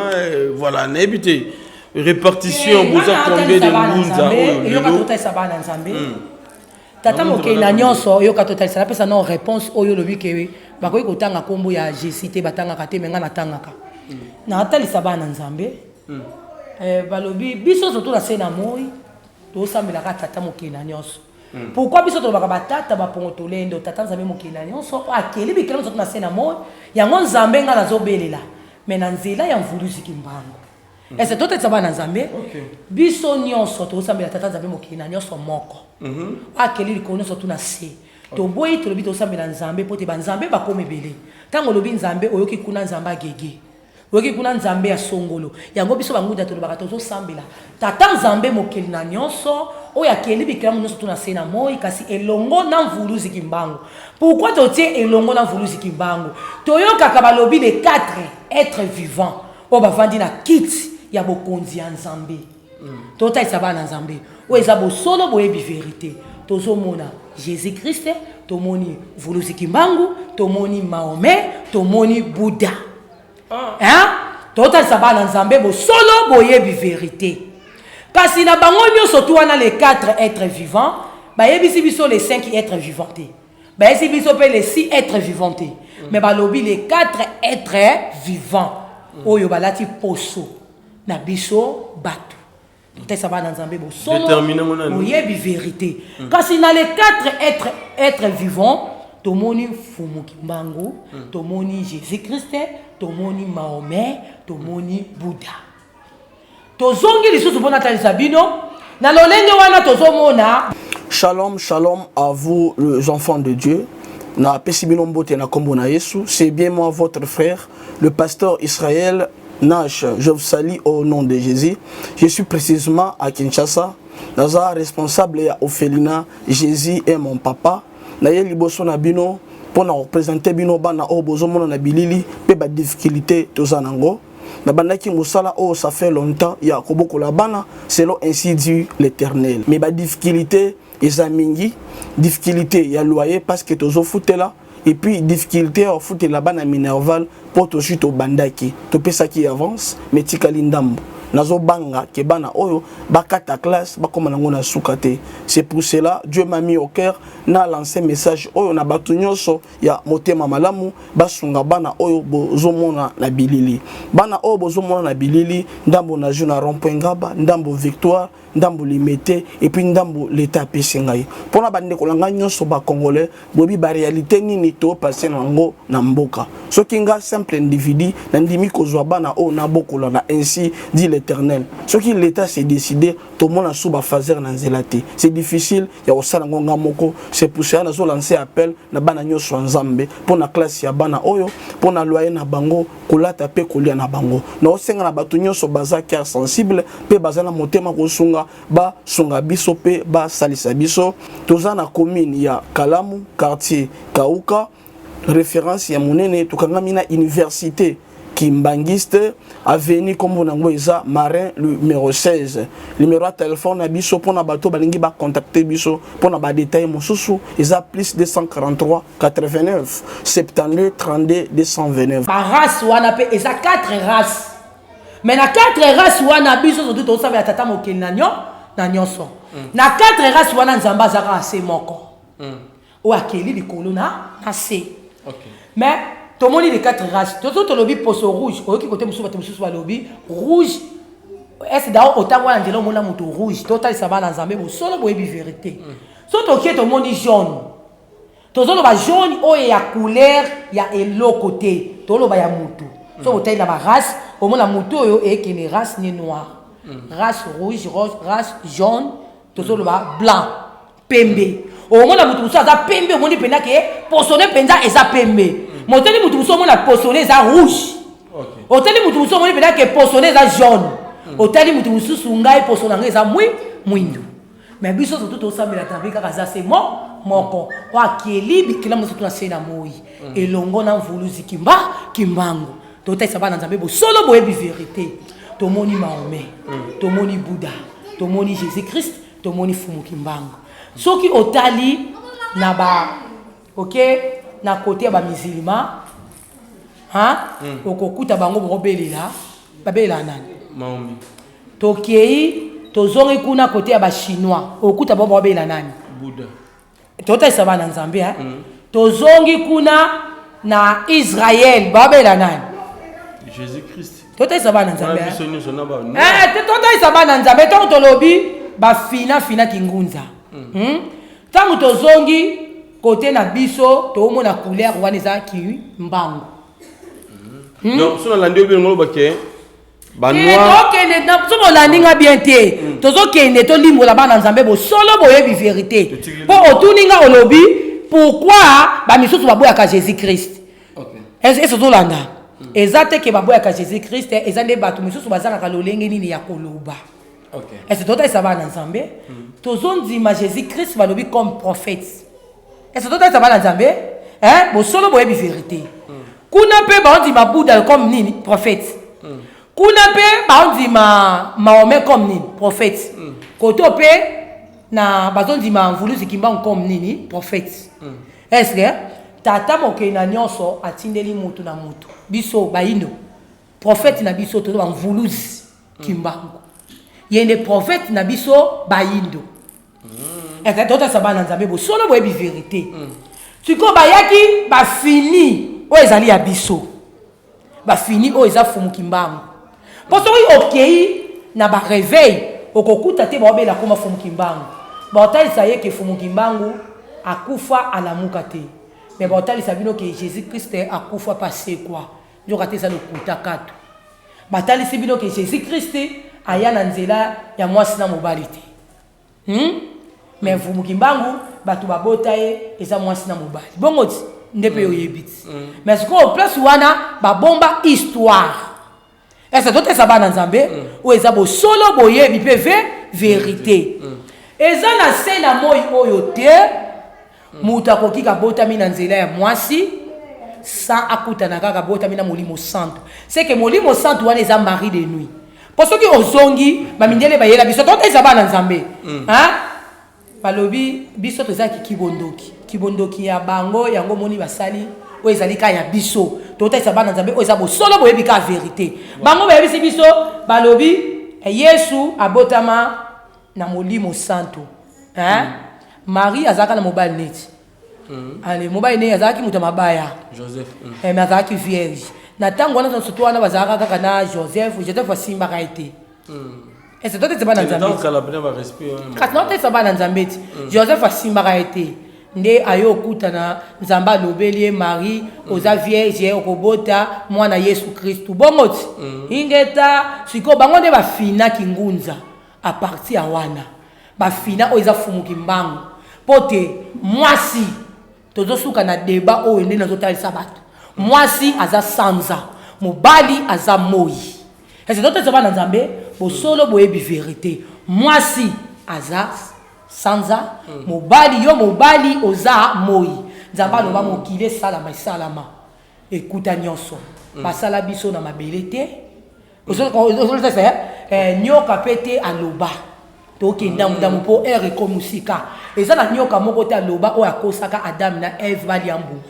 voilà n'habité répartition vous avez combien de bangunza? Et yo ka total sabana nzambe. Tata moke na nyonso yo ka total ça pesa non réponse oyo lobi ke bakoki kotanga kombo ya Jésus te batanga ka te menga na tangaka na atalisa bana nzambe balobi biso surtout na sena moi to sambela ka tata moke na nyonso pourquoi biso to baka batata bapongo to lendo tata nzambe moke na nyonso akeli bikelo surtout na sena moi yango nzambe nga nazo belela mais na nzela ya mvuluzi kimbango et c'est tout ça bana nzambe biso nyonso to sambela tata nzambe moke na nyonso moko akeli likono surtout na se to boyi to lobi to sambela nzambe pote ba nzambe ba komebele tango lobi nzambe oyoki kuna nzambe agege oyoki kuna nzambe ya songolo yango biso banguda to lobaka to sambela tata nzambe mokeli na nyonso oya keli bikela nyonso to na sena moi kasi elongo na mvuluzi kimbango pourquoi to tie elongo na mvuluzi kimbango to yoka ba lobi les 4 êtres vivants o ba vandi na kiti ya bokonzi ya nzambe to ta isaba nzambe o ezabo solo boyebi vérité tozomona Jésus-Christ, tomoni Vuluzi Kimbangu, tomoni Mahomet, tomoni Bouddha. Hein? Total sabana nzambe bo solo boyebi vérité. Kasi na bango nyonso to wana les 4 êtres vivants, ba yebisi biso les 5 êtres vivants. Ba yebisi biso pe les 6 êtres vivants. Mais ba lobi les 4 êtres vivants. Oyo balati poso na biso batu. Boyebi vérité. Quand il a les 4 êtres vivants, tomoni Fumu Kimbangu, tomoni Jésus-Christ, tomoni Mahomet, tomoni Bouddha. Tozongi lisusu bona talisabino, na lolenge wana tozomona. Shalom, shalom à vous les enfants de Dieu. Na pesibino mbote na kombo na Yesu, c'est bien moi votre frère, le pasteur Israël Nash, je vous salue au nom de Jésus. Je suis précisément à Kinshasa. Naza responsable à Ophelina. Jésus est mon papa. Naye liboso na bino pour na représenter bino bana o bozomo na bilili pe ba difficulté tozanango. Na bandaki musala o ça fait longtemps ya koboko la bana selon ainsi dit l'Éternel. Mais ba difficulté ezamingi, difficulté ya loyer parce que tozo futela. Et puis difficulté au foot là-bas na Minerval pour to chute au bandaki to pesa qui avance mais tikali ndambo nazo banga ke bana oyo bakata classe bakoma nango na sukate. C'est pour cela Dieu m'a mis au cœur na lancé message oyo na batu nyonso ya motema malamu basunga bana oyo bozomona na bilili bana oyo bozomona na bilili ndambo na juna rond-point Ngaba ndambo Victoire ndambo limité et puis ndambo l'état pesingai pona bande kolanga nyonso ba congolais bobi ba réalité nini to passer nango na mboka soki nga simple individu na ndimi kozwa bana o na bokola na ainsi dit l'Éternel soki l'état s'est décidé to mona suba fazer na nzelate c'est difficile ya osala ngonga moko c'est pour ça na zo lancer appel na bana nyonso nzambe pona classe ya bana oyo pona loyer na bango kolata pe kolia na bango na osenga na batu nyonso baza cœur sensible pe baza na motema kosunga ba sunga biso pe ba salisa biso toza na commune ya Kalamu quartier Kauka référence ya monene tukangami na université Kimbangiste avenue comme nango eza Marin numéro 16 numéro de téléphone na biso pona bato balingi ba contacter biso pona ba détail mosusu eza plus 243 89 72 32 229 ba race wana pe eza 4 races. Mais na 4 races wana biso surtout to sabe tata mokeli na nyonso. Na 4 races wana nzamba zaka ase moko. O akeli likolo na se. OK. Mais tout le monde les 4 races. Tout le lobby poso rouge. Oyoki côté musuba te musuba lobby rouge. Est dao otango na ndelo mona moto rouge. Total ça va na nzambe bo solo boyebi vérité. So to ki to moni jaune. To zo ba jaune o ya couleur ya elo côté. To lo ba ya moto. So otai la ba race, au mona moto yo e ki ni race ni noir. Race rouge, race jaune, tozoloba blanc pembe omona mutu musu aza pembe omoni pena ke posone penza eza pembe moteli mutu musu omona posone eza rouge oteli mutu musu omoni pena ke posone eza jaune oteli mutu mususu ngai posone yango eza mwindu mais biso surtout tosambela tabi kaka za se moko kwa kielibi kila musu tunase na moi elongo na mvuluzi kimbangu totesa bana nzambe bo solo boyebi vérité tomoni Mahomet tomoni Bouddha tomoni Jésus Christ tomoni fumu kimbangu soki otali na ba na côté ba musulman okokuta bango bobelela babela nani Mahomet tokei tozongi kuna côté ya ba chinois okuta bo babela nani Bouddha totesa bana nzambe tozongi kuna na Israël babela nani Jésus Christ totesa bana nzambe totesa bana nzambe tango tolobi bafina kingunza tango tozongi côté na biso toomona couleur wana eza kimbangu donc so nalandi obi ngolo bake tokende somolandinga bien te tozokende tolimbola bana nzambe bosolo boyebi vérité mpo otuninga olobi pourquoi bamisusu baboyaka Jésus Christ ese tozolanda eza te ke baboyaka Jésus Christ eza nde bato misusu bazalaka lolenge nini ya koloba ese totalisa bana nzambe tozondima Jésus Christ balobi comme prophète ese totalisa bana nzambe bosolo boyebi vérité kuna mpe baondima Bouddha comme nini prophète kuna mpe baondima Mahomet comme nini prophète koto mpe na bazondima mvuluzi kimbangu comme nini prophète est-ce tata mokei na nyonso atindeli mutu na mutu biso bayindo prophète na biso to mvuluzi kimbangu yende prophète na biso bayindo et tota sabana nzambe bo solo boyebi vérité siko bayaki bafini o ezali ya biso bafini o eza fumu kimbangu posoki okei na ba réveil okokuta te baobela koma fumu kimbangu baotalisa ye ke fumu kimbangu akufa alamuka te mais baotalisa bino ke Jésus Christ akufa passé quoi njoka te eza lokuta kato batalisi bino ke Jésus Christ aya na nzela ya mwasi na mobali te mais fumu kimbangu bato babota ye eza mwasi na mobali bongo ti ndepe oyebi ti mais siko place wana babomba histoire esa totesa bana nzambe o eza bosolo boyebi mpe vérité eza na se na moi oyo te mutu akoki kabotami na nzela ya mwasi sa akutana kaka botami na molimo santo c'est que molimo santo wana eza mari de nuit po soki ozongi bamindele bayela biso totesa bana nzambe balobi biso tozalaki kibondoki ya bango yango moni basali oyo ezali ka ya biso totesa bana nzambe oyo eza bosolo boyebi ka vérité bango bayebisi biso balobi Yesu abotama na molimo santo Marie azalaka na mobali neti ale mobali ne azalaki mutu mabaya Joseph mais azalaki vierge na ntango wana soto wana bazalaka kaka na Joseph asimbaka ete ese totesa bana nzambe kasi notesa bana nzambe ti Joseph asimbaka ete nde ayo okutana nzambe alobeli ye Marie oza vierge okobota mwana Yesu Kristu bongo ti ingeta siko bango nde bafinaki ngunza a partir ya wana bafina oyo eza fumu kimbangu pote mwasi tozosuka na débat oyo nde nazotalisa bato mwasi aza sanza mobali aza moi ese totesa bana nzambe bosolo boyebi vérité mwasi aza sanza mobali oza moi nzambe aloba mokili esalama ekuta nyonso basala biso na mabele te nyoka mpe te aloba tokenda mudamu mpo ere ekomusika eza na nyoka moko te aloba oyo akosaka Adam na Eve balia mbuma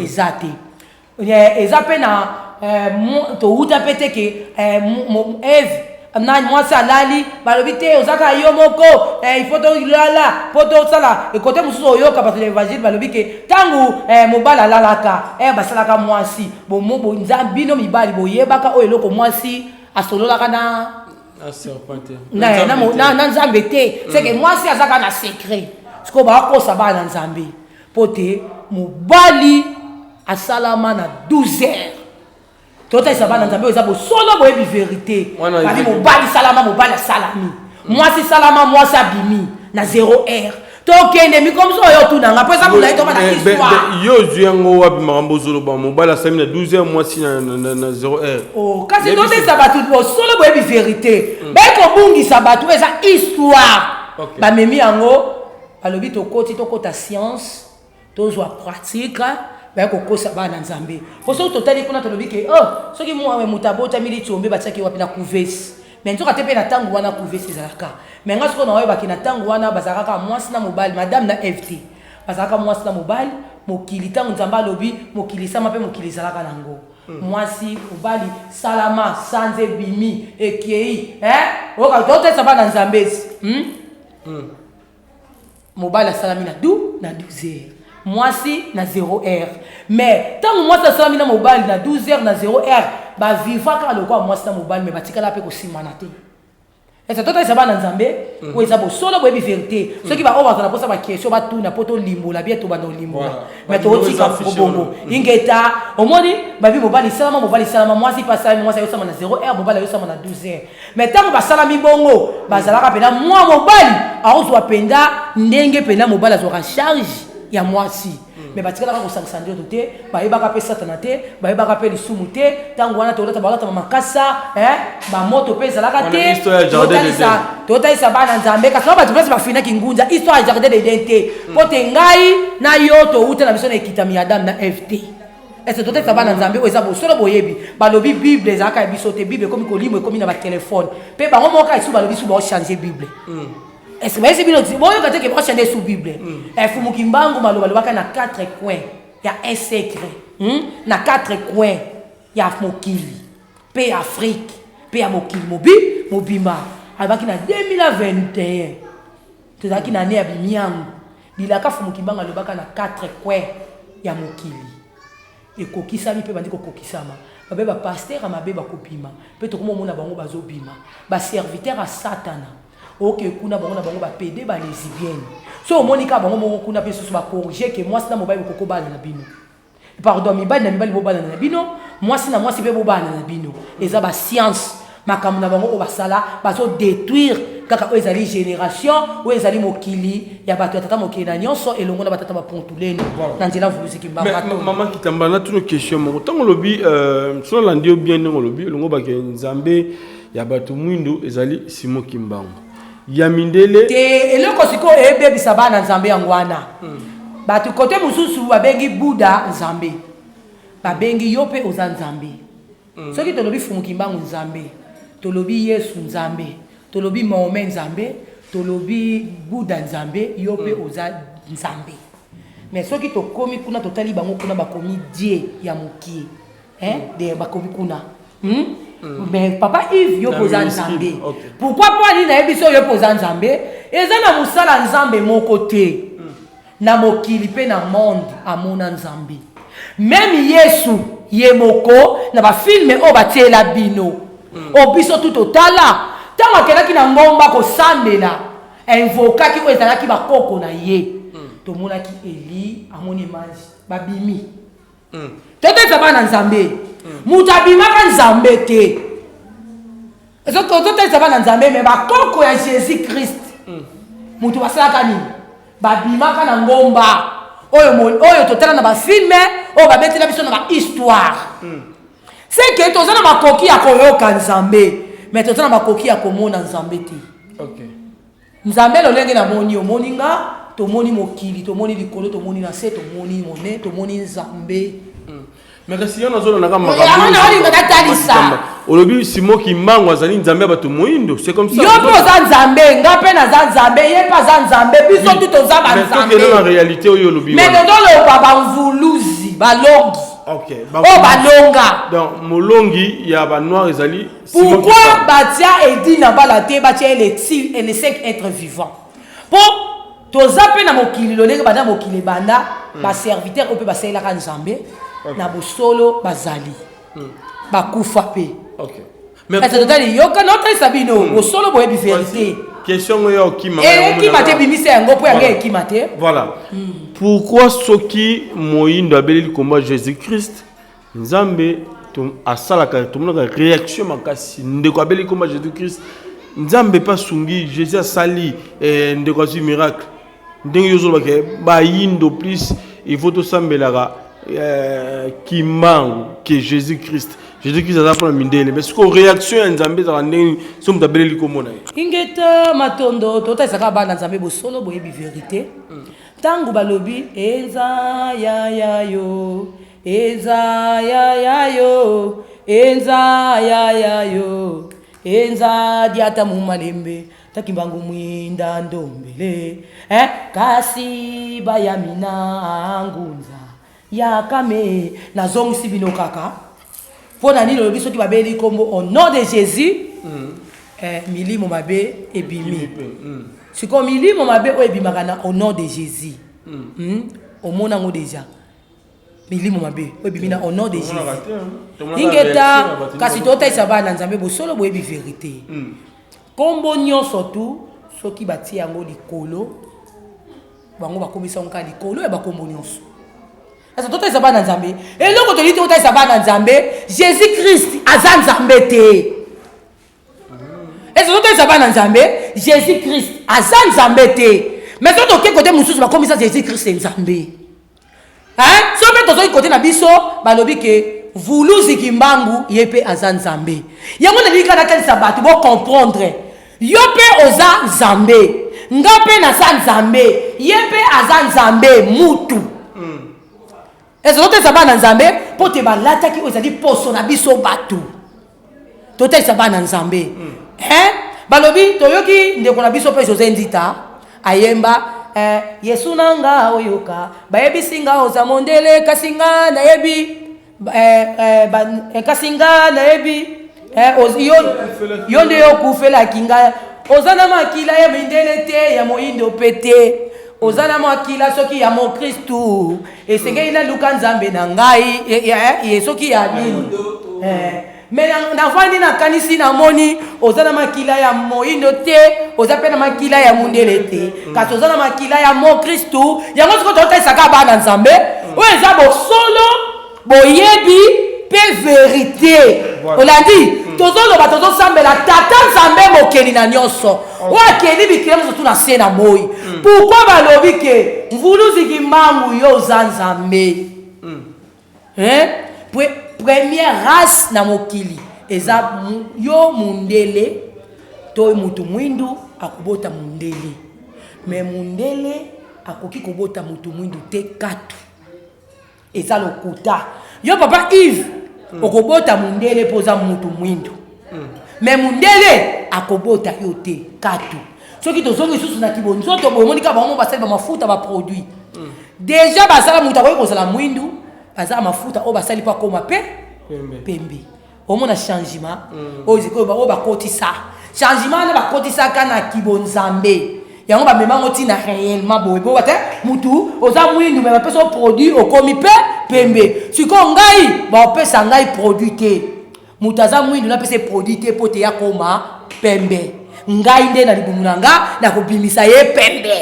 eza te eza mpe na touta mpe te ke Eve na mwasi alali balobi te ozaka yo moko ifo tolala mpo tosala ekote mosusu oyoka bato ya évangile balobi ke ntango mobali alalaka basalaka mwasi bino mibali boyebaka oyo eloko mwasi asololaka na nzambe te seke mwasi azaka na secret siko bakosa bana nzambe mpo te mobali asalama na 12 heures totalisa bana nzambe oyo eza bosolo boyebi vérité bali mobali salama mobali asalami mwasi salama mwasi abimi na 0 heure tokende mi comme ça yo tunanga po ça mon aito ba na histoire yo zuyango wapi makambo zolo ba mobala sami na 12h mois na 0 heure oh kasi to te sabatu bo solo bo bi vérité ba ko bungi sabatu eza histoire ba memi yango alobi to kota science to zo pratique ba ko kosa ba na nzambe po so totali kuna to lobi ke oh soki mo wa mutabota mili tsombe ba tsaki wapi na kuvesi mais nzoka te pe na tango wana kuvesi zalaka mais nga siko na oyo baki na tango wana bazalaka mwasi na mobali madame na FT bazalaka mwasi na mobali mokili tango nzamba lobi mokili sama pe mokili zalaka nango mwasi mobali salama sanze bimi ekei oka tote saba na nzambezi mobali salami na 12 heures mwasi na 0 heure mais tango mwasi salami na mobali na 12 heures na 0 heure ba vivaka lokwa mwasi na mobali mais batikala pe ko simana te esa tota isa bana nzambe ou esa bo solo bo bi vérité ceux qui va on va na posa ba question ba tout na poto limbola bien to ba no limbola mais to tika bongo ingeta omoni ba bi mobali salama mwasi pasa mwasi yo sama na 0 heure mobali yo sama na 12 heures mais tango ba salami bongo ba zalaka pena mwa mobali aozwa penda ndenge pena mobali azwa charge ya mwasi mais batikala ko sanksandio te ba yeba ka pe satana te ba yeba ka pe lisumu te tango wana to lata ba lata makasa ba moto pe zalaka te tota isa bana nzambe kasi ba tupesa ba fina kingunja histoire ya jardin d'Eden te pote ngai na yo to uta na biso na ekitami ya Adam na FT est-ce tota isa bana nzambe o eza bo solo boyebi ba lobi bible zaka biso te bible comme ko limo comme na ba téléphone pe ba ngomoka isu ba lobi su ba changer bible est-ce que c'est bien aussi bon quand tu vas changer sous bible il faut mukimbangu maloba lobaka na 4 coins il y a un secret na 4 coins il y a mokili pe Afrique pe mokili mobima abaki na 2021 tozaki na ne ya bimiangu bilaka fu mukimbangu lobaka na 4 coins ya mokili ekokisami pe bandi kokokisama babe ba pasteur amabe bakopima pe tokomona bango bazobima ba serviteur a satana ok kuna bango na bango ba PD ba lesbienne so monika bango moko kuna pe susu ba corriger que moi sina mobile koko bana na bino pardon mibali na mibali bobana na bino moi sina moi si be bobana na bino eza ba science makamuna bango o basala bazo détruire kaka o ezali génération o ezali mokili ya bato tata mokili na nyonso elongo na batata ba pontuleni na nzela vulusi kimbanga maman kitamba na tuno question mo tango lobi so la ndio bien ngo lobi elongo ba ke nzambe ya bato mwindo ezali simo kimbango ya mindele te eloko siko ebebisa bana nzambe yangwana batu kote mususu babengi Buddha nzambe babengi yo pe oza nzambe soki tolobi fumukimbangu nzambe tolobi Yesu nzambe tolobi Mahomet nzambe tolobi Buddha nzambe yo pe oza nzambe mais soki tokomi kuna totali bango kuna bakomi die ya mokie de bakomi kuna mais papa Yves yo poza nzambe pourquoi pas ni na ebiso yo poza nzambe eza na musala nzambe moko te na mokili pe na monde amona nzambe même Yesu ye moko na ba filme o batiela bino o biso tout totala tanga kelaki na ngomba ko sambela invokaki o ezalaki bakoko na ye to monaki Eli amoni image babimi tete zabana nzambe mutabima ka nzambe te ezo tete zabana nzambe me bakoko ya Jésus Christ mutu basalaka nini babima ka na ngomba oyo totala na ba filme o ba betela biso na ba histoire c'est que tozana makoki ya koyoka nzambe mais tozana makoki ya komona nzambe te okay nzambe lolenge na moni omoninga tomoni mokili tomoni likolo tomoni na se tomoni mone tomoni nzambe mais kasi yana zona naka makambo olobi simo kimbango azali nzambe bato moindo c'est comme ça yo poza nzambe nga pe na za nzambe ye pa za nzambe biso tu toza ba nzambe mais en réalité oyo olobi mais dodolo baba mvuluzi balongi okay balonga donc molongi ya ba noir ezali pourquoi batia edi na bala te batia les 5 êtres vivants pour toza pe na mokili lolenge banda mokili banda ba serviteur ope ba sela ka nzambe na bosolo bazali bakufa pe okay mais totali yoka notre sabino bosolo boyebi vérité question yo kima te bimise yango po yango ekima te voilà pourquoi soki moyindo abeleli komba Jésus Christ nzambe asalaka tomonaka réaction makasi ndeko abeli komba Jésus Christ nzambe pa sungi Jésus a sali ndeko azwi miracle ndenge yozo bake ba yindo plus il faut to sambelaka kimbangu que Jésus Christ aza pona mindele mais siko réaction ya nzambe za ndenge so mutabele likomona ingeta matondo tota isaka bana nzambe bosolo boyebi vérité tangu balobi eza ya yo eza ya yo enza ya yo enza diata mumalembe takimbangu mwinda ndombele kasi bayamina ngunza yakame nazongisi bino kaka pona nini lobi soki babeli kombo au nom de Jésus milimo mabe ebimi siko milimo mabe o ebimaka na au nom de Jésus omona ngo déjà milimo mabe o ebimi na au nom de Jésus ingeta kasi tota isabana nzambe bosolo boyebi vérité kombo nyonso tu soki batie yango likolo bango bakomisa nka likolo ya bakombo nyonso asa tota isabana nzambe eloko toliti tota isabana nzambe Jésus Christ aza nzambe te esa tota isabana nzambe Jésus Christ aza nzambe te mais soki toke kote mosusu bakomisa Jésus Christ nzambe so mpe tozoki kote na biso balobi ke vuluzi kimbangu ye mpe aza nzambe yango nalingi kaka nakelisa bato bocomprendre yo mpe oza nzambe nga mpe naza nzambe ye mpe aza nzambe mutu eza totalisa bana nzambe mpo te balataki oyo ezali poso na biso bato totalisa bana nzambe balobi toyoki ndeko na biso mpe José Ndita ayemba yesu nanga oyoka bayebisi nga oza mondele kasi nga nayebi kasi nga nayebi yo nde yokufelaki nga oza na makila ya mindele te ya moyindo mpe te oza na makila soki ya mokristu esengeli naluka nzambe na ngai soki ya nini me navandi nakanisi namoni oza na makila ya moyindo te oza mpe na makila ya mundele te kasi oza na makila ya mokristu yango siko totalisaka bana nzambe oyo eza bosolo boyebi mpe verité olandi tozoloba tozosambela tata nzambe mokeli na nyonso oyo akeli bikila moso tu na se na moi pourkui balobi ke mvuluzi kimbangu yo oza nzambe première race na mokili eza yo mundele to mutu mwindu akobota mundele me mundele akoki kobota mutu mwindu te katu eza lokuta yo papa Yves okobota mundele poza mutu mwindu me mundele akobota yo te katu soki tozongi susu na kibonzoto bomonika bango basali ba mafuta ba produit déjà basala mutu akoki kozala mwindu bazala mafuta o basali pa koma pe pembe omona changement oyo bakotisa changement na bakotisaka na kibonzambe yango bamemango ntina réellement boye po bate mutu oza mwindu me bapesa produit okomi pe pembe sikoyo ngai baopesa ngai produit te mutu aza mwindu napesa produit te po te ya koma pembe ngai nde na libumu na nga nakobimisa ye pembe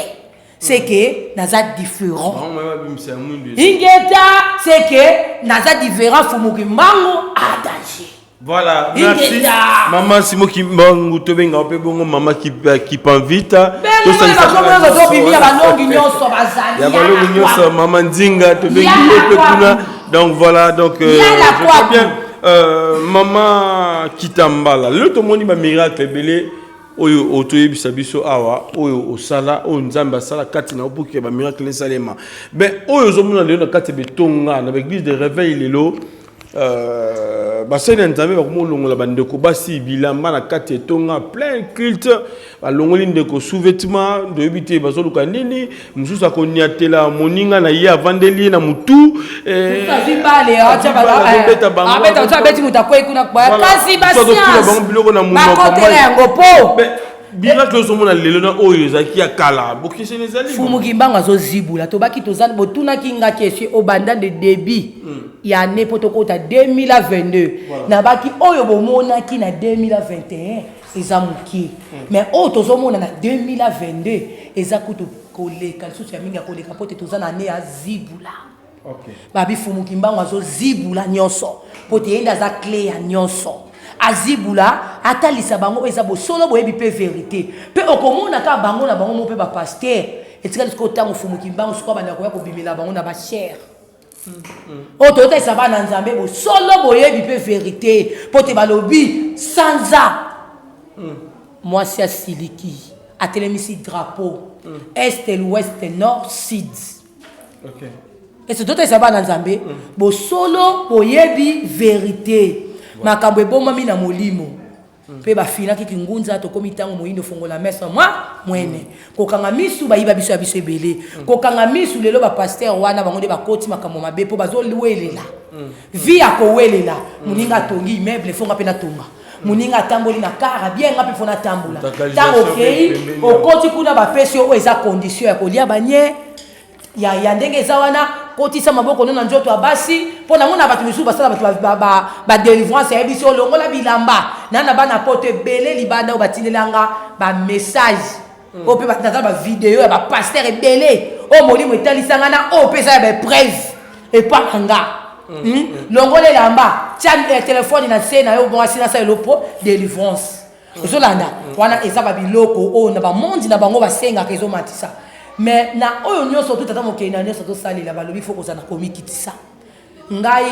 c'est que naza différent ingeta c'est que naza différent fumuki mango a danger. Voilà, merci. Maman Simo qui mangu to benga pe bongo mama qui panvita. To ça ça. Maman Nzinga to benga pe kuna. Donc voilà, donc je bien maman Kitambala. Le to moni ba miracle belé oyo otoyebisa biso awa oyo osala oyo nzambe asala kati na opuki ba miracle esalema ben oyo zomona lelo na kati betonga na église de réveil lelo basali nzambe bakomolongola bandeko basi bilamba na kati etonga plein culte balongoli ndeko sous-vêtement ndoyebi te bazoluka nini mosusu akoniatela moninga na ye avandeli na mutu miracle ozomona lelo na oyo ezalaki ya kala bokeseni ezali fumuki mbango azozibula tobaki tozali botunaki nga question obanda de débit ya ne po tokota 2022 na baki oyo bomonaki na 2021 eza mokie mais oyo tozomona na 2022 eza kutu koleka lisusu ya mingi ya koleka po te toza na ne ya zibula babi fumuki mbango azozibula nyonso po te yenda aza clé ya nyonso azibula atalisa bango eza bosolo boyebi pe vérité pe okomona ka bango na bango mo pe ba pasteur etikali ko tango fumuki bango soko bana ko ya ko bimela bango na ba cher oto ta saba na nzambe bosolo boyebi pe vérité pote balobi sanza moi c'est siliki atelemisi drapeau est l'ouest nord sud. OK. Et c'est tout ça va dans Zambé. Bo solo boyebi vérité. Makambo eboma mina molimo. Pe ba fina ki kingunza to komitango moyindo fongola mesa moi mwene. Ko kanga misu ba yiba biso biso ebele. Ko kanga misu lelo ba pasteur wana bango de ba koti makambo mabe po bazo liwelela. Via ko welela. Muninga tongi immeuble fonga pe na tonga. Muninga tamboli na kara bien ngapi fona tambola. Tango kei okoti kuna ba pesio o eza condition ya kolia banye. Ya ndenge zawana kotisa maboko nona njoto abasi pona ngona batu misu basala batu ba délivrance ya biso longola bilamba nana bana poto belé libanda obatinelanga ba message o pe batata ba vidéo ya ba pasteur belé o molimo etalisanga na o pesa ya ba preuve et pas anga longola lamba tian téléphone na sena yo bon asina sa lopo délivrance ezolanda wana ezaba biloko o na ba mondi na bango basenga kezo matisa. Mais na oyo nyonso to tata mokena nyonso to salela balobi foko za na komikitisa ngai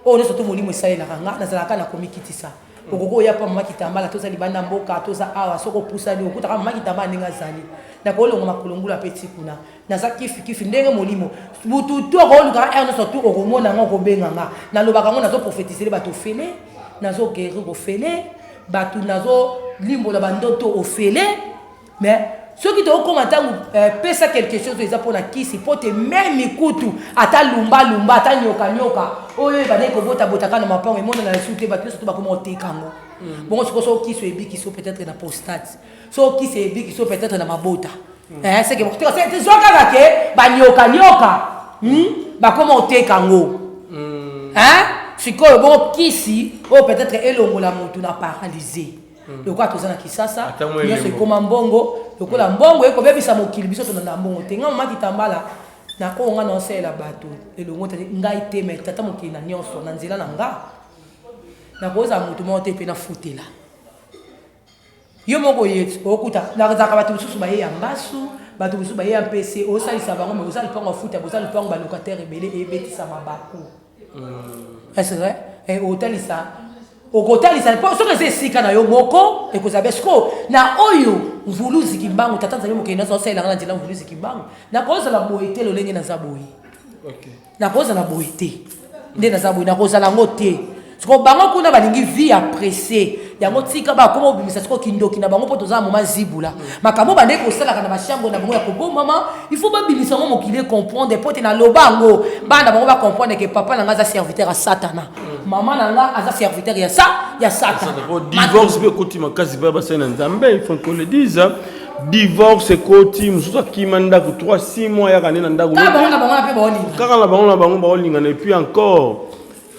oyo nyonso to molimo salela nga na zalaka na komikitisa okoko ya pa mama kitambala to za libanda mboka to za awa soko pusa ni okuta mama kitambala ninga zali na ko longo makolongula petit kuna na za kifi ndenge molimo butu to ko luka er nyonso to okomona nga ko benga nga na lobaka ngo na zo prophétiser bato fele na zo guérir ko fele batu na zo limbola bandoto o fele mais ceux qui te commentent pesa quelque chose ils apona kisi pote même ikutu ata lumba ata nyoka oyo bana ko bota kana mapango emona na sute ba kiso to ba ko motekango bon so kiso ebi kiso peut-être na prostate so kiso ebi kiso peut-être na mabota c'est que c'est zoka ke ba nyoka ba ko motekango sikoyo bon kisi o peut-être elongola mutu na paralysé. Le quoi tout ça na kisasa nyonso ekoma mbongo lokola mbongo ekobebisa mokili biso tona mbongo te nga mama kitambala na ko nga na osela bato elongo te ngai te me tata mokili na nyonso na nzela na nga na koza mutu mo te pe na futela yo moko yetu okuta na zaka bato bisusu ba ye ya mbasu bato bisusu ba ye ya PC osalisa bango me osali pango futa osali pango ba locataire ebele ebetisa mabaku est-ce vrai et otalisa okotalisa po soka sika na yo moko ekozabe sko na oyo mvuluzi kimbangu tata nzali mokena so sela ngana njela mvuluzi kimbangu na koza la boite lo lenge na zaboyi. OK. Na koza la boite nde na zaboyi na koza la ngote sko bango kuna balingi vie apprécier yango tika ba komo bimisa sko kindoki na bango poto za moma zibula makambo bande ko sala kana bashambo na bango ya kobo mama il faut ba bimisa ngo mokile comprendre pote na lobango banda bango ba comprendre que papa na ngaza serviteur à satana. Maman nanga aza serviteur ya Satan. Divorce be koti makazi ba basena nzambe il faut qu'on le dise. Divorce koti mususu kimanda ko 3-6 mois ya kanena ndako. Kaka na bango ba olinga et puis encore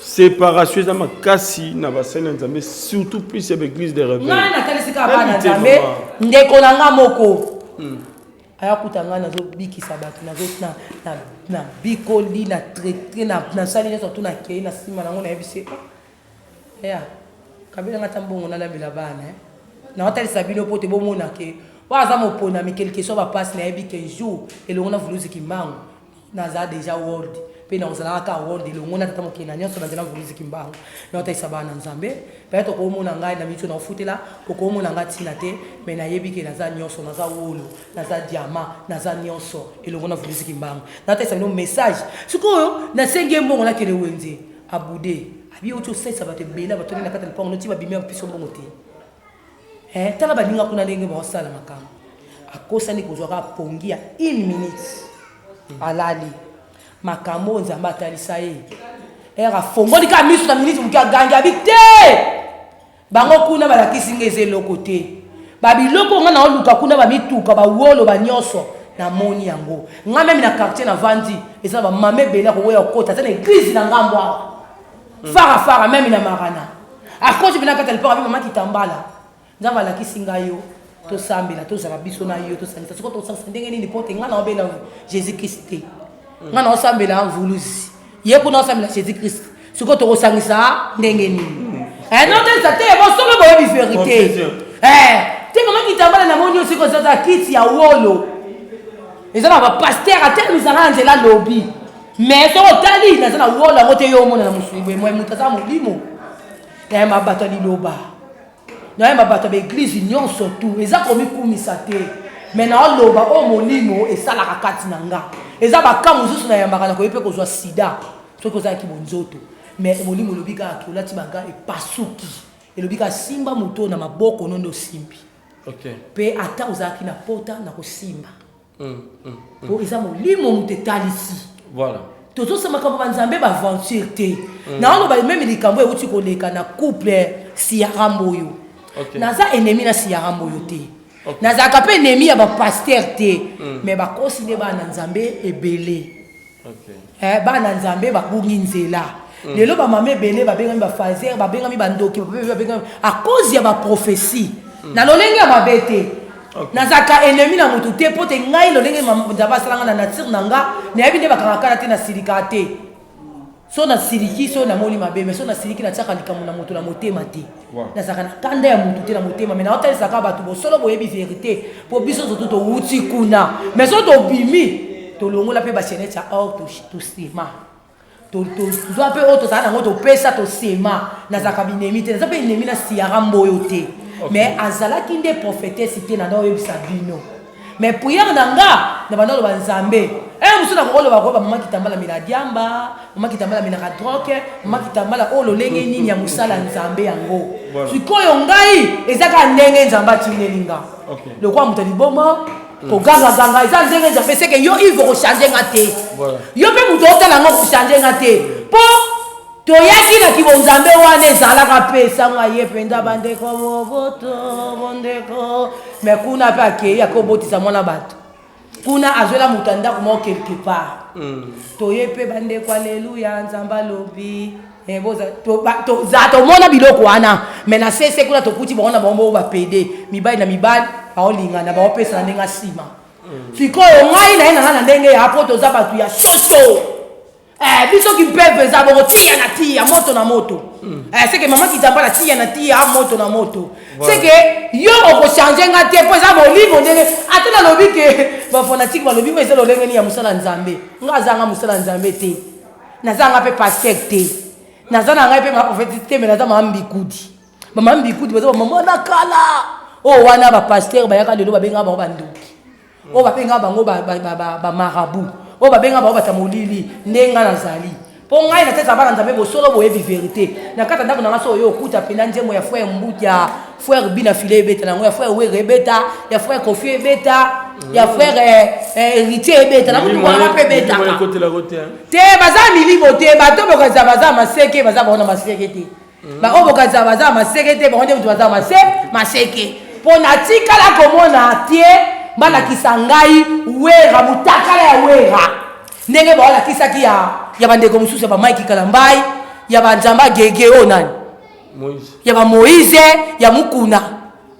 séparation za makasi na basena nzambe surtout plus avec l'église des rebelles. Na kalisika bana nzambe ndeko nanga moko. Aya kutanga na zo bikisa bato na bikoli na traité na sali na surtout na kei na sima na ngona yebise ya kabila ngata mbongo na labila bana na watali sabino pote bomona ke waza mopona mais quelque chose va passer na yebi 15 jours et le on a voulu zikimbango na za déjà world pe na ozala ka world le on a tata mokina nyonso na zela voulu zikimbango na watali sabana nzambe pe to ko mona ngai na mitu na ofutela ko mona ngati na te mais na yebi ke na za nyonso na za wolo na za diamant na za nyonso et le on a voulu zikimbango na watali sabino message sikoyo na senge mbongo na kele wenze abude abi oto sesa bato bela bato na kata lipango noti babimia piso mbongo te tala baninga kuna ndenge ba osala makambo akosa ni kozwaka pongia 1 minute alali makambo nzamba atalisa ye era fongoli ka misu na minute mukia ganga bite bango kuna balakisi ngeze lokote babiloko nga na oluka kuna bamituka bawolo banyoso na moni yango nga même na quartier na vandi eza ba mame bela ko ya kota tena église na ngambo fara même na marana akoje bina kata lipa mama kitambala nzamba lakisi ngayo to sambela to zala biso na yo to sanita soko to sanita ndenge nini pote nga na obela Jésus Christ nga na osambela mvuluzi ye kuna osambela Jésus Christ soko to osangisa ndenge nini Non, ça t'es bon, solo boy vérité. T'es comment qui t'a mal na moni aussi comme ça kiti ya wolo. Et ça va pasteur à tel nous arrange la lobby. Mais so tali na ça wolo ngote yo mona na musuibe moi mutasa mulimo. Na ma batali loba. Na ma batali église union surtout. Et ça comme kumisa te. Mais na loba o molimo et ça la rakati nanga. Et ça ba kamu zusu na yambaka na ko yepe ko zo sida. So ko za ki bonzoto. Mais molimo lobika atola ti banga e pasuki. Et lobika simba muto na maboko nondo simbi. OK. Pe ata ozaki na pota na ko simba. Po eza molimo mutetalisi. Voilà. Toto sama kamba banzambe ba aventure te. Na ono ba même likambo e uti ko leka na couple siaramboyo. OK. Na ennemi na siaramboyo te. Okay. Na za kapé ennemi ya ba pasteur te. Mais ba kosine ba na nzambe ebele. OK. Ba na nzambe ba bungi nzela. Lelo ba mame ebele ba benga ba fazer ba benga mi bandoki ba benga à cause ya ba prophétie. Na lolenge ya mabete. Nazaka ennemi na mutu te pote ngai lolenge mababa salanga na nature nanga na yabi nde bakanga te na silika te. So na siliki so na moli mabe mais so na siliki na tsaka likamu na mutu na motema te. Nazaka na kanda ya mutu te na motema mais na hôtel saka batu bo solo boyebi vérité po biso so to wuti kuna mais so to bimi to longola pe ba chenete ya or to sema. To doit pe auto ça na ngoto pesa to sema nazaka binemi te nazaka binemi na siaramboyo te. Mais azala ki nde prophétesse cité na do yebisa bino. Mais prière nanga na bando ba nzambe. Musu na ko lo ba ko ba mama kitambala mina diamba, mama kitambala mina drogue, mama kitambala o lo lenge nini ya musala nzambe yango. Sikoyo ngai ezaka ndenge nzamba tinelinga. OK. Le kwa mutali boma ko ganga ganga eza ndenge nzambe c'est que yo il faut changer ngate. Voilà. Yo pe muto otala ngo changer ngate. Po toyaki na kibonzambe wana ezalaka pesa ngaye penda bandeko moboto bondeko mais kuna pe akei akobotisa mwana bato kuna azwela mutanda kuma quelque part toye pe bandeko alleluya nzamba lobi boza to mona biloko wana mais na sese kuna tokuti baona bombo ba pede mibali na mibali baolingana baopesa na ndenga sima sikoyo ngai na ndenge ya hapo toza batu ya soso. Biso qui peuvent ça bon tia na tia moto na moto. C'est que maman qui t'embala tia na tia moto na moto. C'est que yo on peut changer ngate po ça bon livre ndenge atena lobi que ba fanatique ba lobi mais ça lolenge ni ya musala nzambe. Ngazanga musala nzambe te. Nazanga pe pasteur te. Nazanga ngai pe ma prophète te mais nazanga mbikudi. Mama mbikudi bazo mama na kala. Oh wana ba pasteur ba yaka lelo ba benga ba banduki. Oh ba benga bango ba marabout. O ba benga ba batamolili ndenga nazali po ngai na tesa bana nzambe bo solo boyebi vérité na kata ndako na ngaso yo okuta pena nzembo ya frère Mbutia frère Bina Filé beta na ya frère Were beta ya frère Kofi beta ya frère Héritier beta na mutu kwa pe beta te baza milimo te bato bokaza baza maseke baza bona maseke te ba obokaza baza maseke te ba onde mutu baza maseke po na tikala komona tie bala kisangai wera mutakala ya wera ndenge bala kisaki ya bandeko mususu ba Mike Kalambai ya banjamba gege onani Moïse ya ba Moïse ya mukuna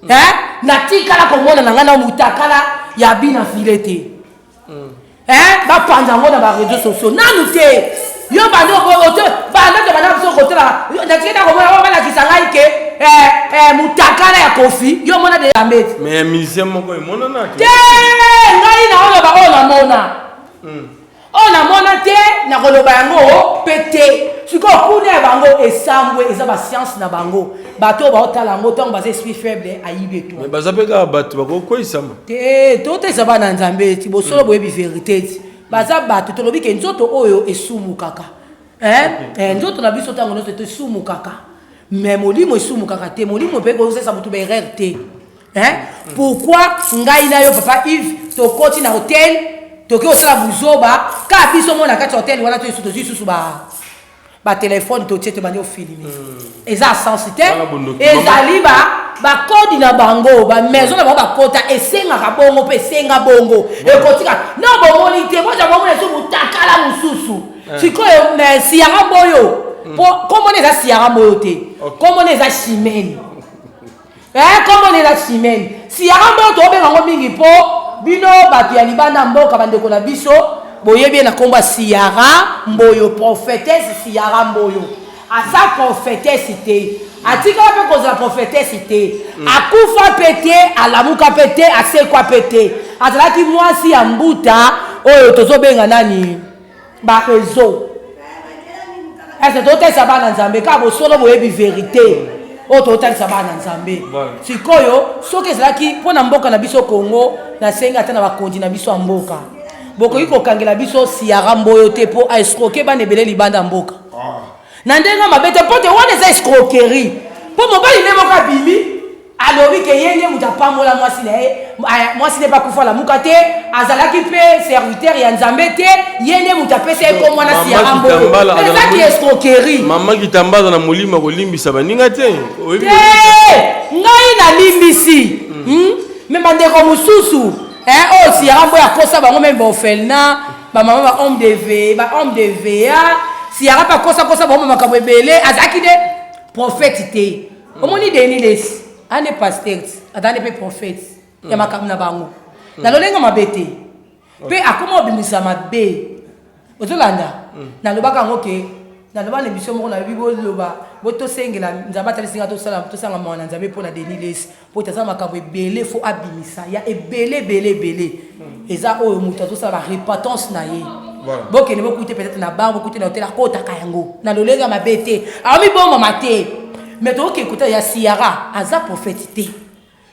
na tikala komona na ngana mutakala ya Bina Filete ba panja ngona ba réseaux sociaux nanu te yo bando ko te bando te bana so ko tela na tikala komona bala kisangai ke mutakala ya Kofi yo mona de ambeti mais musicien moko e mona na te ngai na ona ba ona mona ona mona te na koloba yango pete siko kuna bango esambwe eza ba science na bango bato ba otala ngo tongo ba esprit faible ayibe to mais bazapeka bato bako ko isama te to te saba na nzambe ti bo solo boyebi vérité baza bato to lobi ke nzoto oyo esumu kaka nzoto na biso tango nzoto esumu kaka. Mais molimo esumu kaka te molimo pe ko sesa mutu be erreur te pourquoi ngai na yo papa Yves to koti na hotel to ke osala buzoba ka biso mona kati hotel wana to esuto susu ba téléphone to tete bandi o filmer eza sensité ezali ba code na bango ba maison na ba kota esenga ka bongo pe senga bongo e kotika na bongo li te boja bongo na so mutakala mususu sikoyo merci ya boyo. Comment on est à Siarambo te? Comment on est à Chimène? Comment on est à Chimène? Siarambo to be ngo mingi po bino batu ya libanda mboka bandeko na biso boyebi na komba Siara Mboyo prophétesse Siara Mboyo asa prophétesse te atika pe koza prophétesse te akufa pété alamuka pété asekwa pété azalaki mwasi ya mbuta oyo tozobenga nani ba réseau est-ce que totalisa bana nzambe ka bosolo boyebi vérité oyo totalisa bana nzambe sikoyo soki ezalaki mpo na mboka na biso Congo nasengi ata na bakonzi na biso ya mboka bokoki kokangela biso siara mboyo te mpo aescroke bana ebele libanda mboka na ndenge mabe te mpo te wana eza escroquerie mpo mobali nde moko abimi alobi ke ye nde moto apambola mwasi na ye mwasi nde bakufa lamuka te azalaki mpe serviteur ya nzambe te ye nde moto apesa ye ko mwana siara mboyo ezaki escroquerie mama kitambaza na molima kolimbisa baninga te ngai nalimbisi me bandeko mosusu oyo siara mboyo akosa bango meme baorphelina bamama ba homme de VA siara mpe akosakosa bango makambo ebele azalaki nde prophète te omoni Denis Lesi ane pasteur atande mpe prophète ya makambo na bango na lolenga mabe te mpe akoma obimisa mabe ozolanda nalobaka yango ke naloba na émission moko na biboloba botosengela nzambe atalisinga tosanga mawa na nzambe mpo na Denis Lesi mpo taza makambo ebele fo abimisa ya ebele eza oyo moto azosala barepatance na ye bokende bokute peut-être na bango bokute na hotel akotaka yango na lolenga mabe te amibomama te mais tokoki ekuta ya siara aza prophète te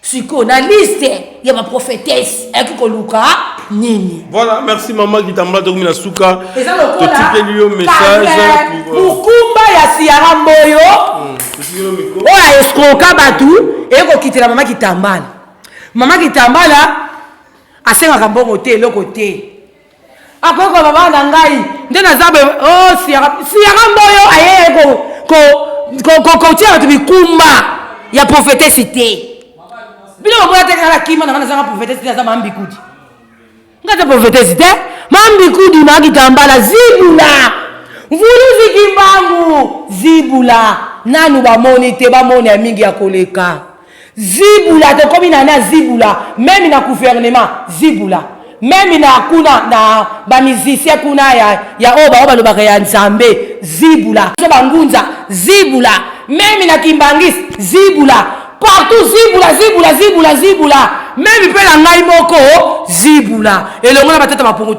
siko na liste ya baprophétesse ayaki koluka nini. Voilà, merci maman Kitambala tokomi na suka totikeli yo message mukumba ya siara mboyo oyo escroka batu ekokitela mama Kitambala. Mama Kitambala asengaka mbongo te eloko te akoko baba na ngai nde nazabe siara mboyo aye kotia batu bikumba ya prophétesse te bino baboya te kala kima na zanga prophétesse te aza mambikudi ngata prophétesse te mambikudi Mama Kitambala zibula vuluzi kimbangu zibula nanu bamoni te bamoni ya mingi ya koleka zibula tokomi na zibula même na gouvernement zibula même na kuna na ba musicien kuna ya oba balobaka ya nzambe zibula so bangunza zibula même na kimbangis zibula partout zibula même pe na ngai moko zibula elongo na batata bapongo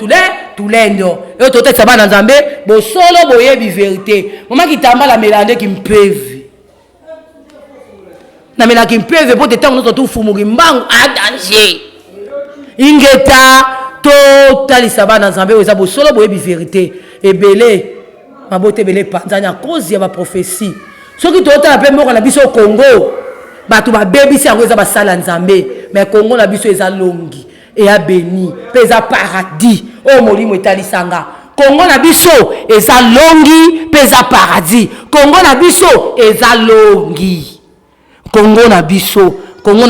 tulendo yo totetsa bana nzambe bosolo boyebi vérité Mama Kitambala melande kimpevi na melaki mpeve po te tango to fumuki mbangu a danger ingeta to talisa bana nzambe oza bosolo boyebi vérité ebele mabote ebele panzanya cause ya ba prophétie soki to tala pe moko na biso Congo batu ba bebisi yango eza basala nzambe mais Congo na biso eza longi et ya béni pe eza paradis o molimo etalisanga Congo na biso eza longi pe eza paradis Congo na biso eza longi Congo na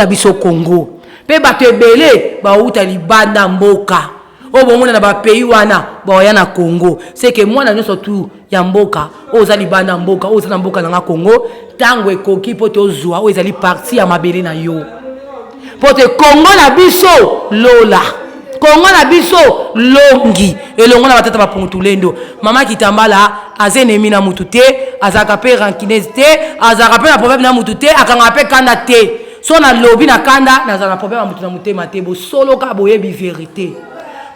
biso Congo pe bato ebele bauta libanda mboka o bomona na ba pays wana boya na Congo c'est que moi na nyonso tu ya mboka oza libanda mboka oza na mboka na Congo tango ekoki poto ozwa o ezali partie ya mabele na yo poto Congo na biso lola Congo na biso longi elongo na batata bapontulendo Mama Kitambala azenemi na mutu te azaka pe rancunese te azaka pe na problème na mutu te akanga pe kanda te so na lobi na kanda na za na problème na mutu na mutema te bo solo ka boyebi vérité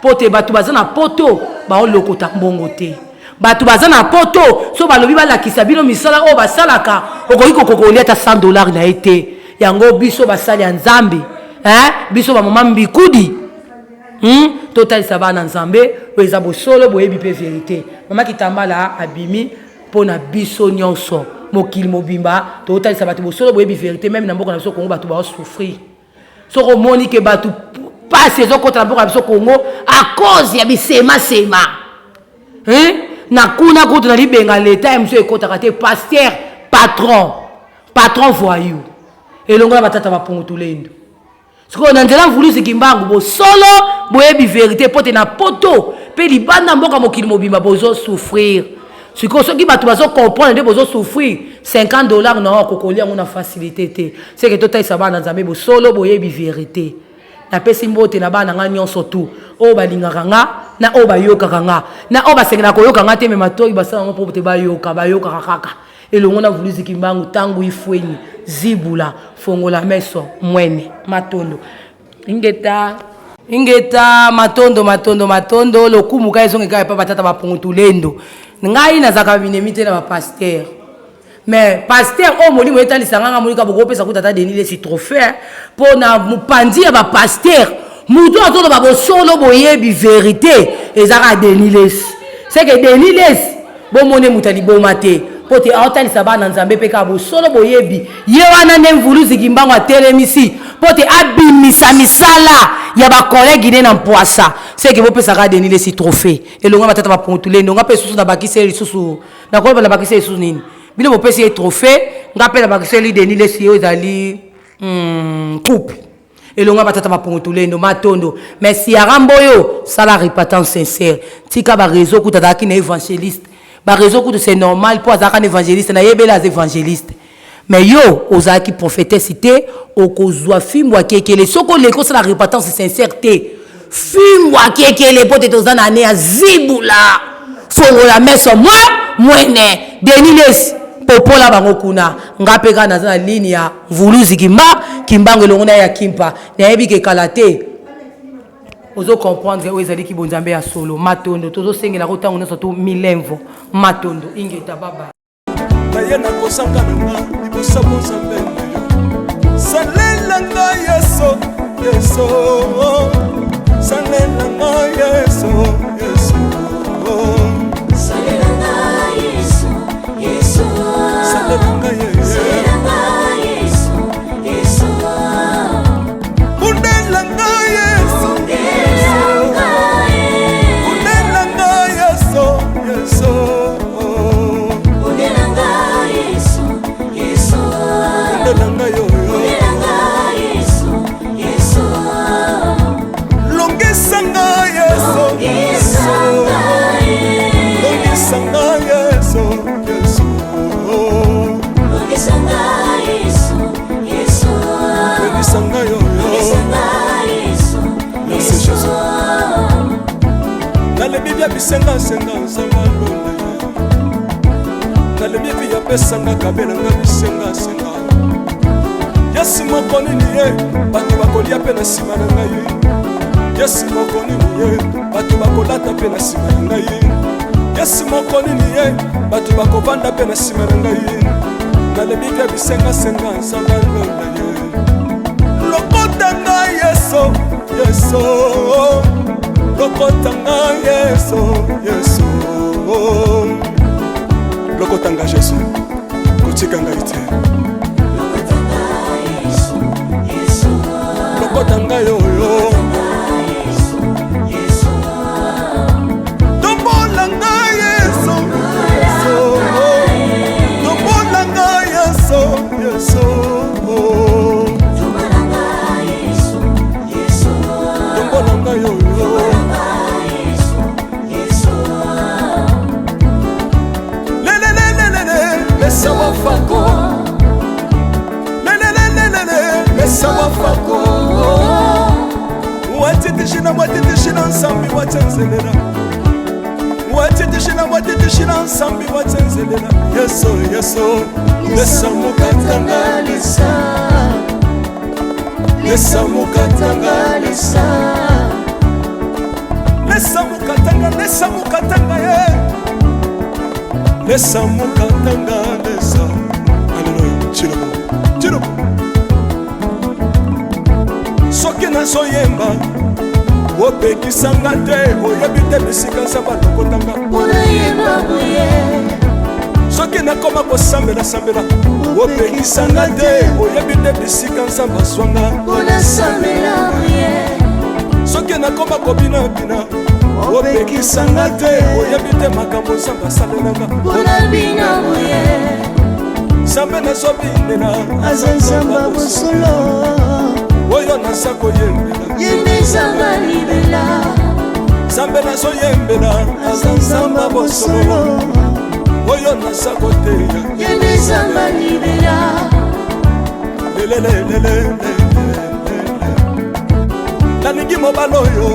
pote batu bazana poto ba olokota mbongo te batu bazana poto so balobi balakisa bino misala o basalaka okoki kokokolia ta $100 na ete yango biso basali ya nzambe biso ba mama mbikudi total sabana nzambe weza bosolo boyebi pe vérité Mama Kitambala abimi pona biso nyonso mokili mobimba total sabati bosolo boyebi vérité même na mboka na biso Congo batu ba souffrir soko moni ke batu passe zo kota na mboka na biso Congo à cause ya bisema na kuna koto na libenga l'état mso ekota te pasteur patron voyou elongo na batata bapongo tulendo siko na nzela vulusi kimbangu bosolo boyebi vérité pote na poto pe libanda mboka mokili mobimba bozo souffrir siko soki batu bazo comprendre de bozo souffrir $50 na kokolia ngona facilité te c'est que tota isaba na nzambe bosolo boyebi vérité na pesi mbote na bana nga nyonso tu o balingaka nga na o bayokaka nga na o basengela koyoka nga te me matoyi basala ngo po te bayoka kaka elongo na vuluzi kimbangu tangu ifweni zibula fongola meso mwene matondo ingeta matondo lokumuka ezongeka pa batata bapungutulendo ngai nazaka binemite na ba pasteur mais pasteur o molimo etalisa nganga molika bokopesa kutata denile si trophée pona mupandi ya ba pasteur mutu atoto babosolo boyebi vérité ezaka deniles c'est que deniles bomone mutali bomate pote aotalisa bana nzambe peka bosolo boyebi ye wana ne mvuluzi kimbango atelemisi pote abimisa misala ya ba collègue ne na mpoasa c'est que bopesa ka deniles si trophée elonga batata bapungutulendo nga pe susu na bakiseli susu na ko ba bakiseli susu nini bile bopesi trophée nga pe na bakiseli deniles si ezali coupe elonga batata bapungutulendo matondo mais si aramboyo sala repentance sincère tika ba réseau kutata ki na évangéliste ba réseau kutu c'est normal pour azaka un évangéliste na yebela az évangéliste mais yo ozaki prophétessité okozwa fimwa kekele soko leko sala repentance sincère te fimwa kekele pote tozana ne azibula fongola meso mwene deniles popola bango kuna ngapeka na zana ligne ya vuluzi kimbango longo na ya kimpa na yebi ke kalate ozo comprendre o ezali ki bonzambe ya solo matondo tozo sengela ko tango nso to milemvo matondo ingeta baba bayena kosanga na libosa bonzambe salela nga yeso salela nga yeso salela nga yeso salela nga yeso bisenga nzamba nale bibi ya pesanga kabela nga bisenga yesi moko nini ye bato bakolia pe na sima na ngai yesi moko nini ye bato bakolata pe na sima na ngai yesi moko nini ye bato bakovanda pe na sima na ngai nale bibi ya bisenga nzamba lokota ngai yeso lokotanga yesu lokotanga Jésus kotikanga ite lokotanga yoyo tombolanga yesu tombolanga yesu tombolanga yoyo Sawa fako sawa fako watitishina nsambi watenzelela watitishina nsambi watenzelela yeso lesamukatanga ye lesamukatanga lesa aleluya chilobo soki nazoyemba opekisanga te oyebi te bisika nzambe alokotanga soki nakoma kosambela opekisanga te oyebi te bisika nzambe aswanga soki nakoma kobinabina opekisanga te oyebi te makambo nzambe asalelanga nzambe nazobindela aza nzambe bosolo oyo naza koyembela nzambe nazoyembela aza nzambe bosolo oyo naza koteya nalingi mobala oyo